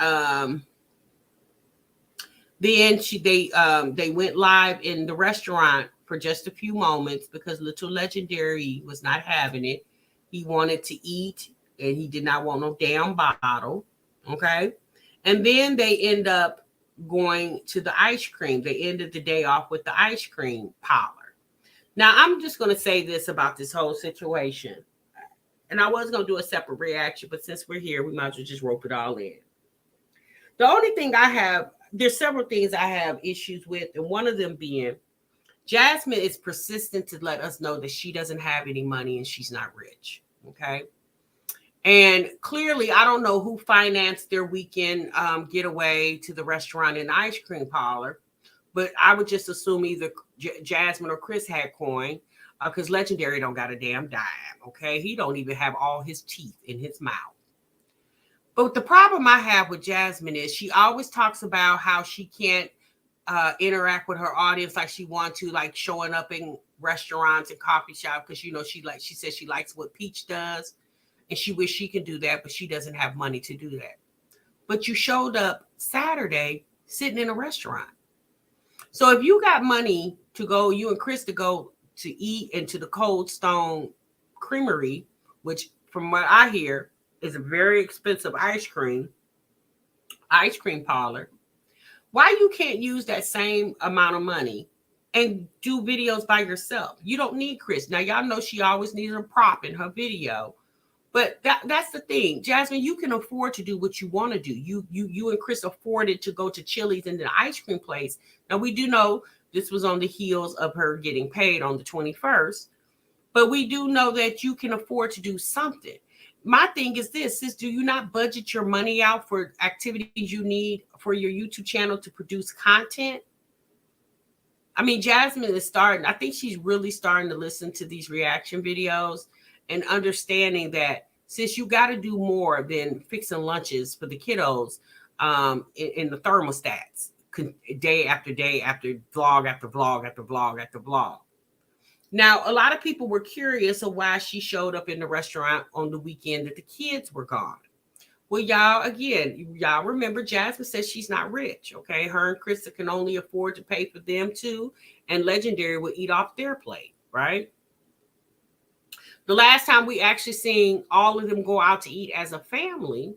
then they went live in the restaurant for just a few moments because little legendary was not having it. He wanted to eat and he did not want no damn bottle. Okay. And then they end up going to the ice cream. They ended the day off with the ice cream parlor. Now, I'm just going to say this about this whole situation. And I was going to do a separate reaction, but since we're here, we might as well just rope it all in. The only thing there's several things I have issues with, and one of them being Jasmine is persistent to let us know that she doesn't have any money and she's not rich. Okay. And clearly, I don't know who financed their weekend getaway to the restaurant and ice cream parlor, but I would just assume either Jasmine or Chris had coin because Legendary don't got a damn dime. Okay. He don't even have all his teeth in his mouth. But the problem I have with Jasmine is she always talks about how she can't interact with her audience like she wants to, like showing up in restaurants and coffee shops because she says she likes what Peach does and she wish she could do that, but she doesn't have money to do that. But you showed up Saturday sitting in a restaurant. So if you got money to go, you and Chris to go to eat into the Cold Stone Creamery, which from what I hear is a very expensive ice cream parlor. Why you can't use that same amount of money and do videos by yourself? You don't need Chris. Now, y'all know she always needs a prop in her video. But that's the thing. Jasmine, you can afford to do what you want to do. You and Chris afforded to go to Chili's and the ice cream place. Now, we do know this was on the heels of her getting paid on the 21st. But we do know that you can afford to do something. My thing is this, sis, do you not budget your money out for activities you need for your YouTube channel to produce content? I mean, Jasmine is starting, I think she's really starting to listen to these reaction videos and understanding that, sis, you got to do more than fixing lunches for the kiddos in the thermostats day after day after vlog after vlog after vlog after vlog. Now, a lot of people were curious of why she showed up in the restaurant on the weekend that the kids were gone. Well, y'all, again, y'all remember Jasmine says she's not rich, okay? Her and Krista can only afford to pay for them too, and Legendary will eat off their plate, right? The last time we actually seen all of them go out to eat as a family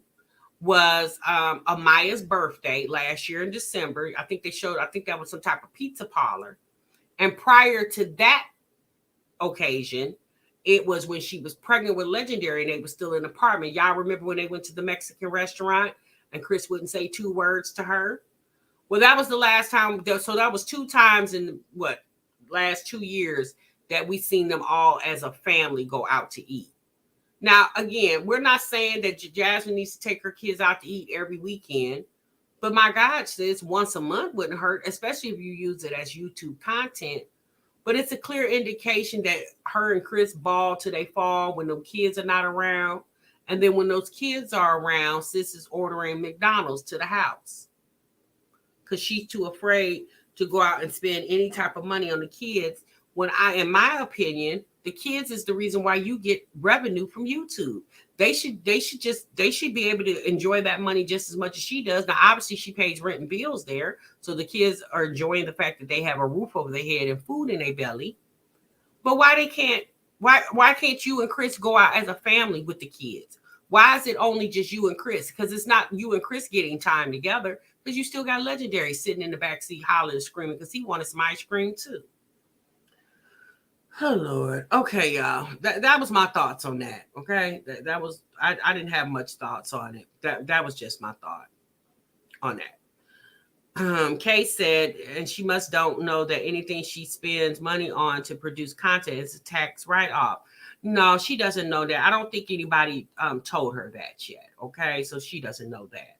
was Amaya's birthday last year in December. I think I think that was some type of pizza parlor. And prior to that occasion, it was when she was pregnant with Legendary and they were still in the apartment. Y'all remember when they went to the Mexican restaurant and Chris wouldn't say 2 words to her? Well, that was the last time. So that was 2 times in what, last 2 years that we seen them all as a family go out to eat. Now, again, we're not saying that Jasmine needs to take her kids out to eat every weekend, but my God, sis, once a month wouldn't hurt, especially if you use it as YouTube content. But it's a clear indication that her and Chris ball till they fall when the kids are not around. And then when those kids are around, sis is ordering McDonald's to the house because she's too afraid to go out and spend any type of money on the kids. When in my opinion, the kids is the reason why you get revenue from YouTube. They should be able to enjoy that money just as much as she does. Now, obviously, she pays rent and bills there, so the kids are enjoying the fact that they have a roof over their head and food in their belly. But why can't you and Chris go out as a family with the kids? Why is it only just you and Chris? Because it's not you and Chris getting time together, because you still got Legendary sitting in the backseat hollering and screaming because he wanted some ice cream too. Oh Lord. Okay, y'all. That was my thoughts on that. Okay. That was I didn't have much thoughts on it. That was just my thought on that. Kay said, and she must don't know that anything she spends money on to produce content is a tax write-off. No, she doesn't know that. I don't think anybody told her that yet. Okay, so she doesn't know that.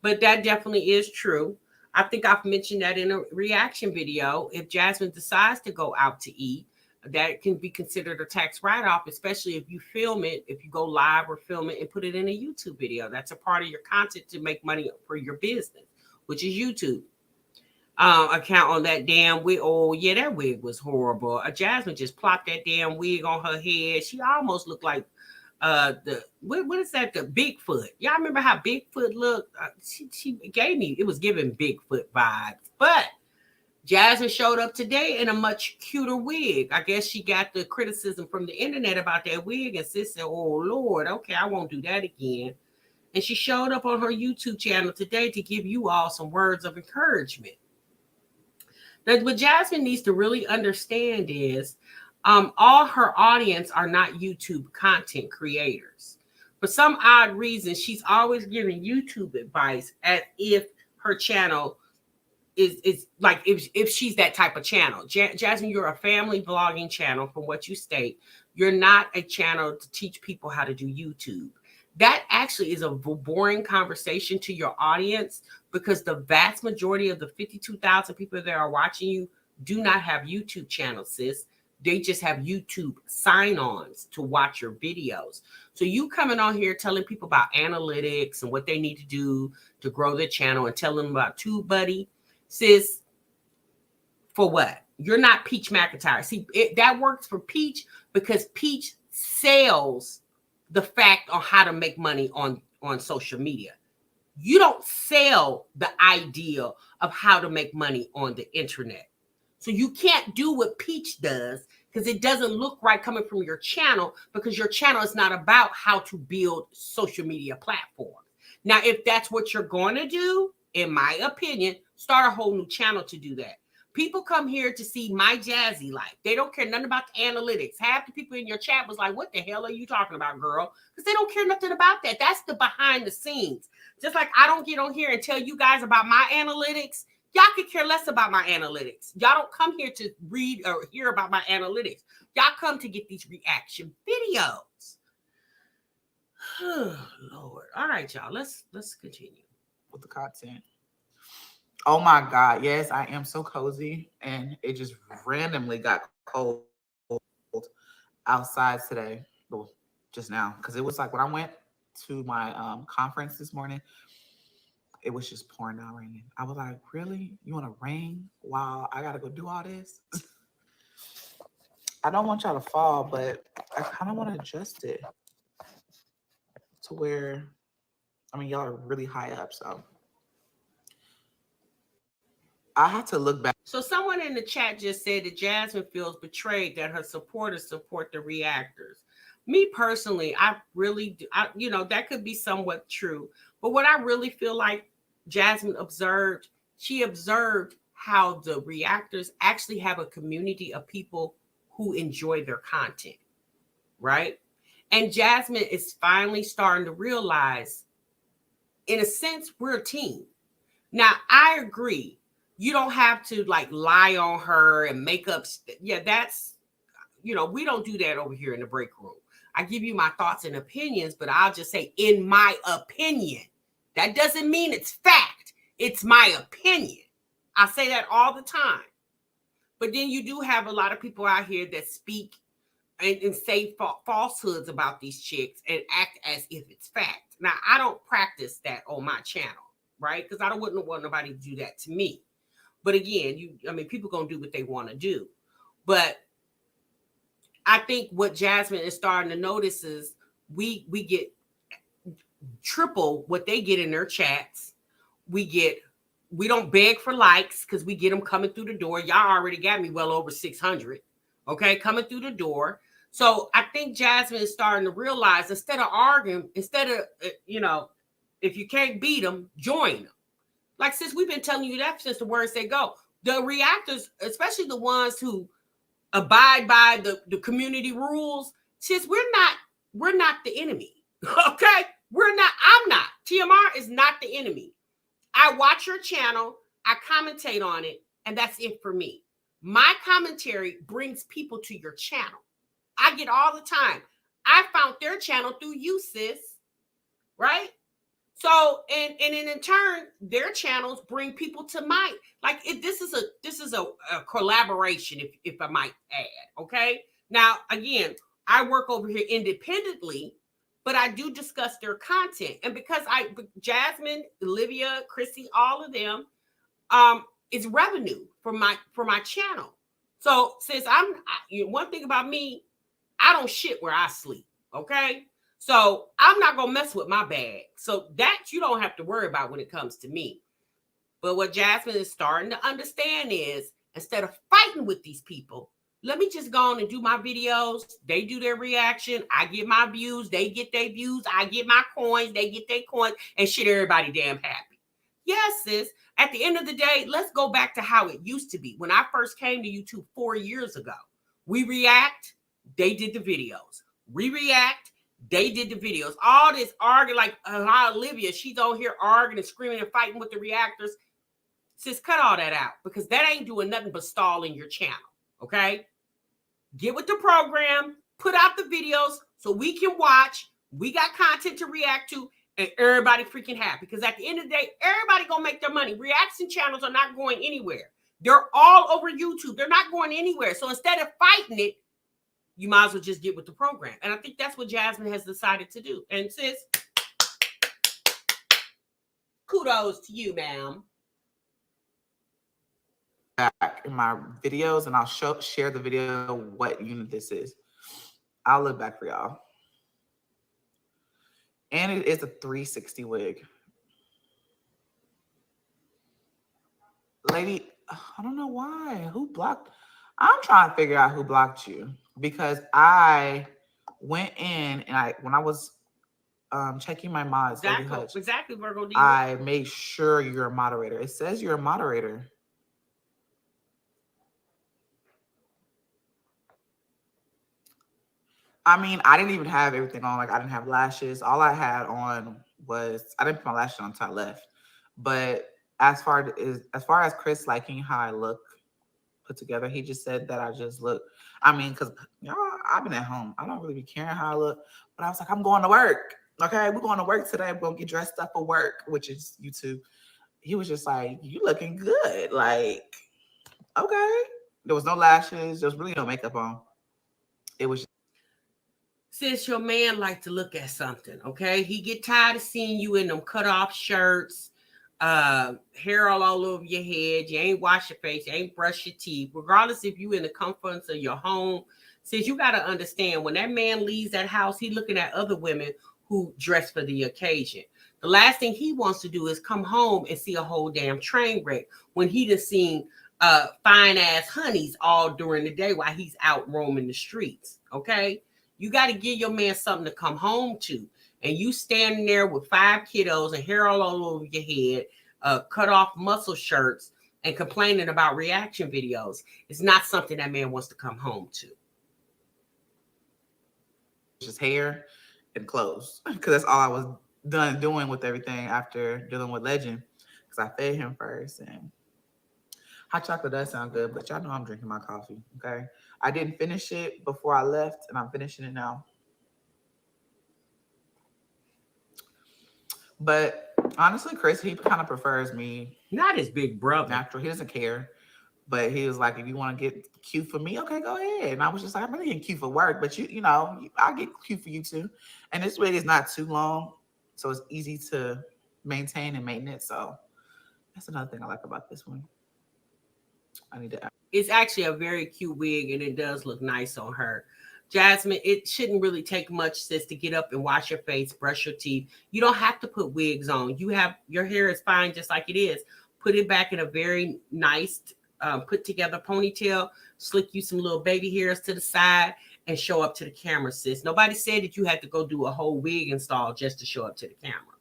But that definitely is true. I think I've mentioned that in a reaction video. If Jasmine decides to go out to eat, that can be considered a tax write-off, especially if you film it, if you go live or film it and put it in a YouTube video. That's a part of your content to make money for your business, which is YouTube. Account on that damn wig. Oh, yeah, that wig was horrible. Jasmine just plopped that damn wig on her head. She almost looked like what is that? The Bigfoot. Y'all remember how Bigfoot looked? She gave me, it was giving Bigfoot vibes. But Jasmine showed up today in a much cuter wig. I guess she got the criticism from the internet about that wig, and sis said, "Oh Lord, okay, I won't do that again." And she showed up on her YouTube channel today to give you all some words of encouragement. Now, what Jasmine needs to really understand is all her audience are not YouTube content creators. For some odd reason, she's always giving YouTube advice as if her channel is like if she's that type of channel. Jasmine, you're a family vlogging channel from what you state. You're not a channel to teach people how to do YouTube. That actually is a boring conversation to your audience because the vast majority of the 52,000 people that are watching you do not have YouTube channels, sis. They just have YouTube sign-ons to watch your videos. So you coming on here telling people about analytics and what they need to do to grow their channel and telling them about TubeBuddy, sis, for what? You're not Peach McIntyre. See, that works for Peach because Peach sells the fact on how to make money on social media. You don't sell the idea of how to make money on the internet. So you can't do what Peach does because it doesn't look right coming from your channel, because your channel is not about how to build social media platforms. Now, if that's what you're going to do, in my opinion, start a whole new channel to do that. People come here to see my Jazzy life. They don't care nothing about the analytics. Half the people in your chat was like, what the hell are you talking about, girl? Because they don't care nothing about that. That's the behind the scenes. Just like I don't get on here and tell you guys about my analytics. Y'all could care less about my analytics. Y'all don't come here to read or hear about my analytics. Y'all come to get these reaction videos. Oh, Lord. All right, y'all. Let's continue with the content. Oh my God. Yes, I am so cozy. And it just randomly got cold outside today. Well, just now. Because it was like when I went to my conference this morning, it was just pouring down raining. I was like, really? You want to rain while I got to go do all this? I don't want y'all to fall, but I kind of want to adjust it to where, I mean, y'all are really high up, so I had to look back. So someone in the chat just said that Jasmine feels betrayed that her supporters support the reactors. Me personally, I really do, that could be somewhat true. But what I really feel like Jasmine observed, she observed how the reactors actually have a community of people who enjoy their content, right? And Jasmine is finally starting to realize, in a sense, we're a team. Now, I agree. You don't have to like lie on her and make up. Yeah, that's, we don't do that over here in the break room. I give you my thoughts and opinions, but I'll just say, in my opinion. That doesn't mean it's fact. It's my opinion. I say that all the time. But then you do have a lot of people out here that speak and say falsehoods about these chicks and act as if it's fact. Now, I don't practice that on my channel, right? Because I wouldn't want nobody to do that to me. But again, people gonna do what they want to do. But I think what Jasmine is starting to notice is we get triple what they get in their chats. We don't beg for likes because we get them coming through the door. Y'all already got me well over 600, okay, coming through the door. So I think Jasmine is starting to realize, instead of arguing, if you can't beat them, join them. Like, since we've been telling you that since the word say go, the reactors, especially the ones who abide by the community rules, since we're not the enemy. Okay? I'm not. TMR is not the enemy. I watch your channel, I commentate on it, and that's it for me. My commentary brings people to your channel. I get all the time. I found their channel through you, sis. Right? So, and in turn, their channels bring people to mine. Like, this is a collaboration, if I might add. Okay. Now, again, I work over here independently, but I do discuss their content, and because Jasmine, Olivia, Chrissy, all of them, is revenue for my channel. So, since one thing about me, I don't shit where I sleep. Okay. So I'm not going to mess with my bag. So that you don't have to worry about when it comes to me. But what Jasmine is starting to understand is, instead of fighting with these people, let me just go on and do my videos. They do their reaction. I get my views. They get their views. I get my coins. They get their coins, and shit, everybody damn happy. Yes, sis. At the end of the day, let's go back to how it used to be. When I first came to YouTube 4 years ago, we react. They did the videos. We react. They did the videos. All this arguing, like Olivia, she's on here arguing and screaming and fighting with the reactors. Sis, cut all that out, because that ain't doing nothing but stalling your channel. Okay? Get with the program, put out the videos so we can watch. We got content to react to, and everybody freaking happy. Because at the end of the day, everybody gonna make their money. Reaction channels are not going anywhere. They're all over YouTube. They're not going anywhere. So instead of fighting it, you might as well just get with the program. And I think that's what Jasmine has decided to do. And sis, kudos to you, ma'am. Back in my videos, and I'll share the video what unit this is. I'll look back for y'all. And it is a 360 wig. Lady, I don't know why. Who blocked? I'm trying to figure out who blocked you, because I went in and when I was checking my mods, exactly, Virgo. I made sure you're a moderator. It says you're a moderator. I mean, I didn't even have everything on. Like, I didn't have lashes. All I had on was, I didn't put my lashes on until I left. But as far as Chris liking how I look put together, he just said that I just look. I mean, because I've been at home. I don't really be caring how I look. But I was like, I'm going to work. Okay, we're going to work today. We're going to get dressed up for work, which is YouTube. He was just like, you looking good. Like, okay. There was no lashes. There was really no makeup on. It was just, sis, your man like to look at something, okay? He get tired of seeing you in them cut-off shirts, hair all over your head. You ain't wash your face. You ain't brush your teeth. Regardless if you in the comforts of your home, sis, you got to understand, when that man leaves that house, he looking at other women who dress for the occasion. The last thing he wants to do is come home and see a whole damn train wreck when he just seen fine ass honeys all during the day while he's out roaming the streets. Okay, you got to give your man something to come home to, and you standing there with 5 kiddos and hair all over your head, cut off muscle shirts, and complaining about reaction videos. It's not something that man wants to come home to. Just hair and clothes, because that's all I was done doing with everything after dealing with Legend, because I fed him first. And hot chocolate does sound good, but y'all know I'm drinking my coffee. Okay, I didn't finish it before I left, and I'm finishing it now. But honestly, Chris, he kind of prefers me. Not his big brother. Natural. He doesn't care. But he was like, if you want to get cute for me, okay, go ahead. And I was just like, I'm really getting cute for work, but you know, I'll get cute for you too. And this wig is not too long, so it's easy to maintain and maintenance. So that's another thing I like about this one. I need to. It's actually a very cute wig, and it does look nice on her. Jasmine, it shouldn't really take much, sis, to get up and wash your face, brush your teeth. You don't have to put wigs on. You have, your hair is fine just like it is. Put it back in a very nice, put together ponytail, slick you some little baby hairs to the side, and show up to the camera, sis. Nobody said that you had to go do a whole wig install just to show up to the camera.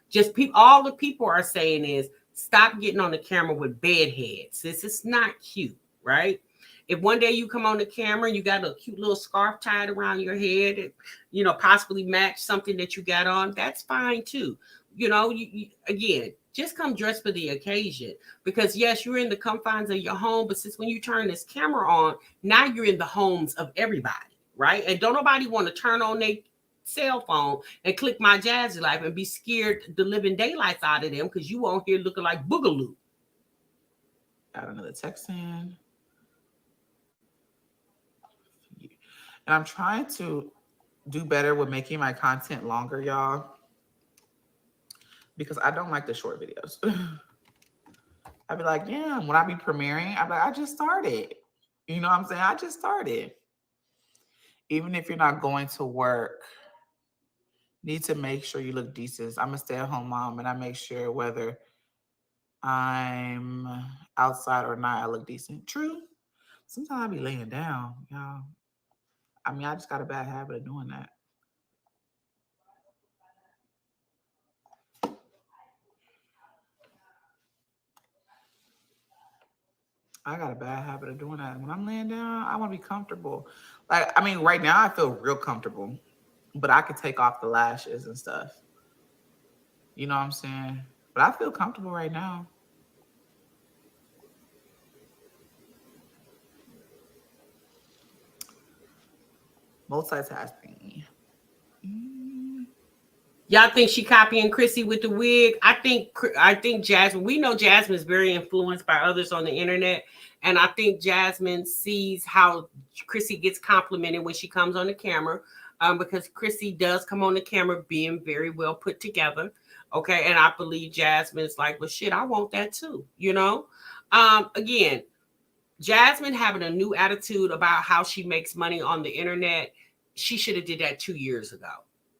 Just all the people are saying is stop getting on the camera with bed heads, sis. It's not cute, right? If one day you come on the camera, you got a cute little scarf tied around your head, and, you know, possibly match something that you got on, that's fine too. You know, you again, just come dressed for the occasion, because yes, you're in the confines of your home, but since when you turn this camera on, now you're in the homes of everybody, right? And don't nobody want to turn on their cell phone and click My Jazzy Life and be scared the living daylights out of them because you on here looking like Boogaloo. Got another text in. And I'm trying to do better with making my content longer, y'all, because I don't like the short videos. I'd be like, yeah, when I be premiering, I'm like, I just started. You know what I'm saying? I just started. Even if you're not going to work, need to make sure you look decent. I'm a stay-at-home mom, and I make sure whether I'm outside or not, I look decent. True. Sometimes I be laying down, y'all. I mean, I just got a bad habit of doing that. I got a bad habit of doing that. When I'm laying down, I want to be comfortable. Like, I mean, right now I feel real comfortable, but I could take off the lashes and stuff. You know what I'm saying? But I feel comfortable right now. Multitasking. Y'all think she copying Chrissy with the wig? I think Jasmine, we know Jasmine is very influenced by others on the internet. And I think Jasmine sees how Chrissy gets complimented when she comes on the camera, because Chrissy does come on the camera being very well put together. Okay. And I believe Jasmine's like, well, shit, I want that too. You know, again, Jasmine having a new attitude about how she makes money on the internet. She should have did that 2 years ago.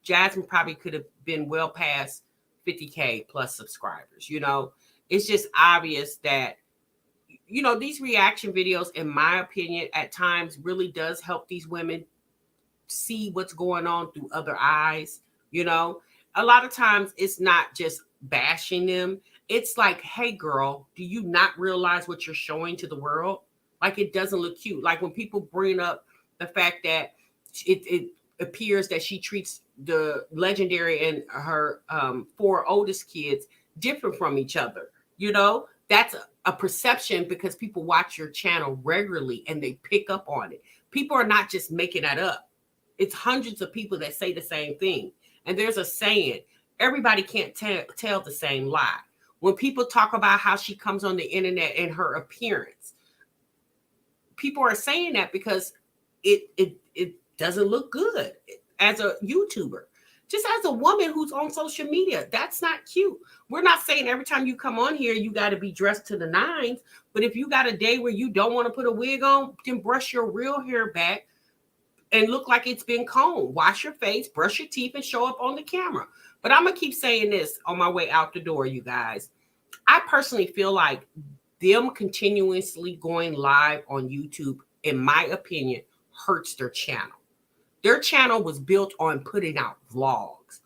Jasmine probably could have been well past 50K plus subscribers. You know, it's just obvious that, you know, these reaction videos, in my opinion, at times really does help these women see what's going on through other eyes. You know, a lot of times it's not just bashing them. It's like, hey, girl, do you not realize what you're showing to the world? Like, it doesn't look cute. Like when people bring up the fact that it appears that she treats the Legendary and her 4 oldest kids different from each other. You know, that's a perception because people watch your channel regularly and they pick up on it. People are not just making that up. It's hundreds of people that say the same thing. And there's a saying, everybody can't tell the same lie. When people talk about how she comes on the internet and her appearance, people are saying that because it doesn't look good as a YouTuber. Just as a woman who's on social media, that's not cute. We're not saying every time you come on here, you got to be dressed to the nines. But if you got a day where you don't want to put a wig on, then brush your real hair back and look like it's been combed. Wash your face, brush your teeth, and show up on the camera. But I'm going to keep saying this on my way out the door, you guys. I personally feel like them continuously going live on YouTube, in my opinion, hurts their channel. Their channel was built on putting out vlogs.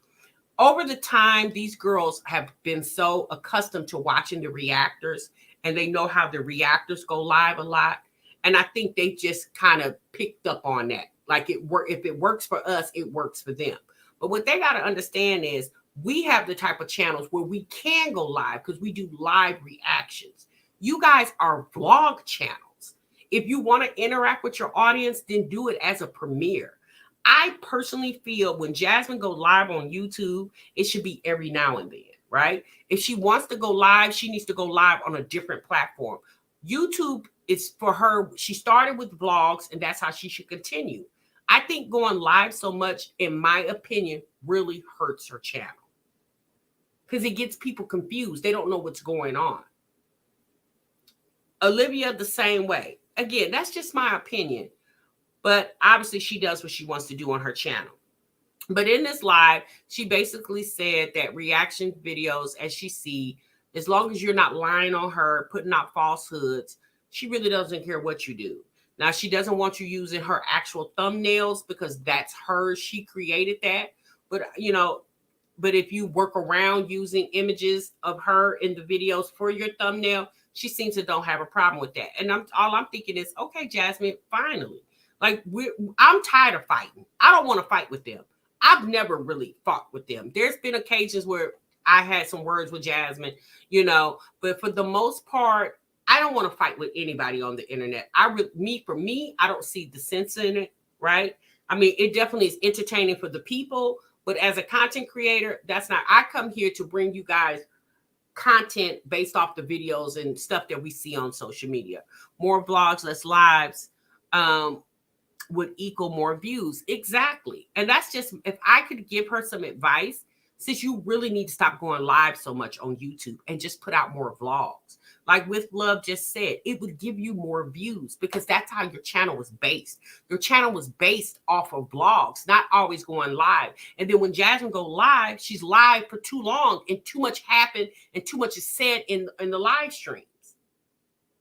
Over the time, these girls have been so accustomed to watching the reactors, and they know how the reactors go live a lot. And I think they just kind of picked up on that. Like if it works for us, it works for them. But what they got to understand is we have the type of channels where we can go live because we do live reactions. You guys are vlog channels. If you want to interact with your audience, then do it as a premiere. I personally feel when Jasmine go live on YouTube, it should be every now and then, right? If she wants to go live, she needs to go live on a different platform. YouTube is for her. She started with vlogs, and that's how she should continue. I think going live so much, in my opinion, really hurts her channel because it gets people confused. They don't know what's going on. Olivia, the same way. Again, that's just my opinion. But obviously, she does what she wants to do on her channel. But in this live, she basically said that reaction videos, as she see, as long as you're not lying on her, putting out falsehoods, she really doesn't care what you do. Now, she doesn't want you using her actual thumbnails because that's hers. She created that. But, but if you work around using images of her in the videos for your thumbnail, she seems to don't have a problem with that. And all I'm thinking is, okay, Jasmine, finally. Like, I'm tired of fighting. I don't want to fight with them. I've never really fought with them. There's been occasions where I had some words with Jasmine, but for the most part, I don't want to fight with anybody on the internet. For me, I don't see the sense in it, right? I mean, it definitely is entertaining for the people, but as a content creator, that's not. I come here to bring you guys content based off the videos and stuff that we see on social media. More vlogs, less lives. Would equal more views. Exactly. And that's just, if I could give her some advice, since you really need to stop going live so much on YouTube and just put out more vlogs. Like With Love just said, it would give you more views because that's how your channel was based. Your channel was based off of vlogs, not always going live. And then when Jasmine go live, she's live for too long and too much happened and too much is said in the live streams.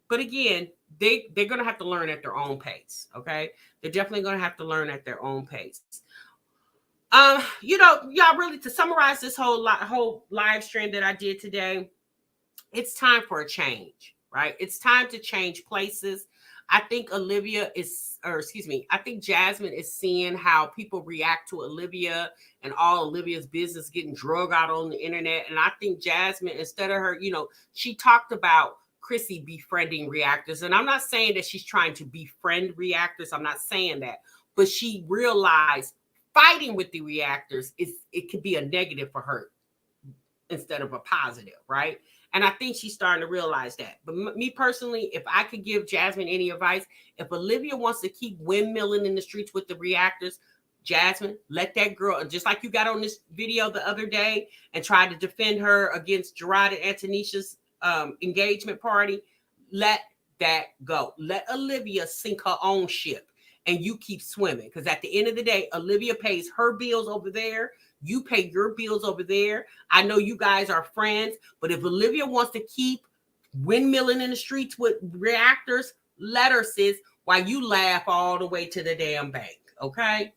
But again, they're going to have to learn at their own pace, okay? They're definitely going to have to learn at their own pace. Y'all, really, to summarize this whole live stream that I did today, it's time for a change, right? It's time to change places. I think I think Jasmine is seeing how people react to Olivia and all Olivia's business getting drug out on the internet. And I think Jasmine, instead of her, she talked about Chrissy befriending reactors. And I'm not saying that she's trying to befriend reactors. I'm not saying that. But she realized fighting with the reactors, it could be a negative for her instead of a positive, right? And I think she's starting to realize that. But me personally, if I could give Jasmine any advice, if Olivia wants to keep windmilling in the streets with the reactors, Jasmine, let that girl, just like you got on this video the other day and tried to defend her against Gerard and Antonisha's engagement party, let that go. Let Olivia sink her own ship and you keep swimming. Because at the end of the day, Olivia pays her bills over there. You pay your bills over there. I know you guys are friends, but if Olivia wants to keep windmilling in the streets with reactors, let her, sis, while you laugh all the way to the damn bank, okay?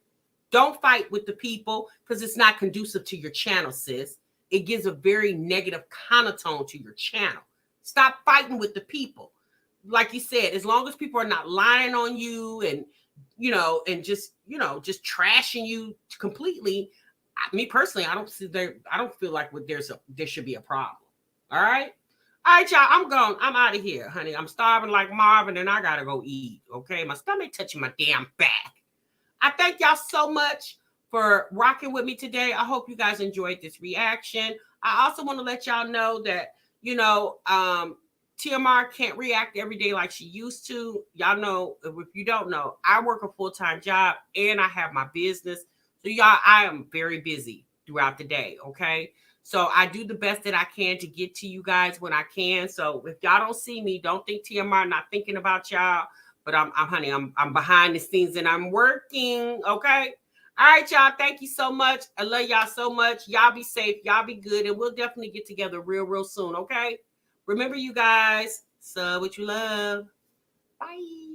Don't fight with the people because it's not conducive to your channel, sis. It gives a very negative connotation to your channel. Stop fighting with the people. Like you said, as long as people are not lying on you and, and just trashing you completely, me personally, I don't feel like there should be a problem. All right, y'all. I'm gone. I'm out of here, honey. I'm starving like Marvin, and I gotta go eat. Okay, my stomach touching my damn back. I thank y'all so much for rocking with me today. I hope you guys enjoyed this reaction. I also want to let y'all know that TMR can't react every day like she used to. Y'all know, if you don't know, I work a full-time job and I have my business. So y'all, I am very busy throughout the day, okay? So I do the best that I can to get to you guys when I can. So if y'all don't see me, don't think TMR not thinking about y'all. But I'm behind the scenes and I'm working, okay? All right, y'all. Thank you so much. I love y'all so much. Y'all be safe. Y'all be good. And we'll definitely get together real soon. Okay. Remember, you guys, sub what you love. Bye.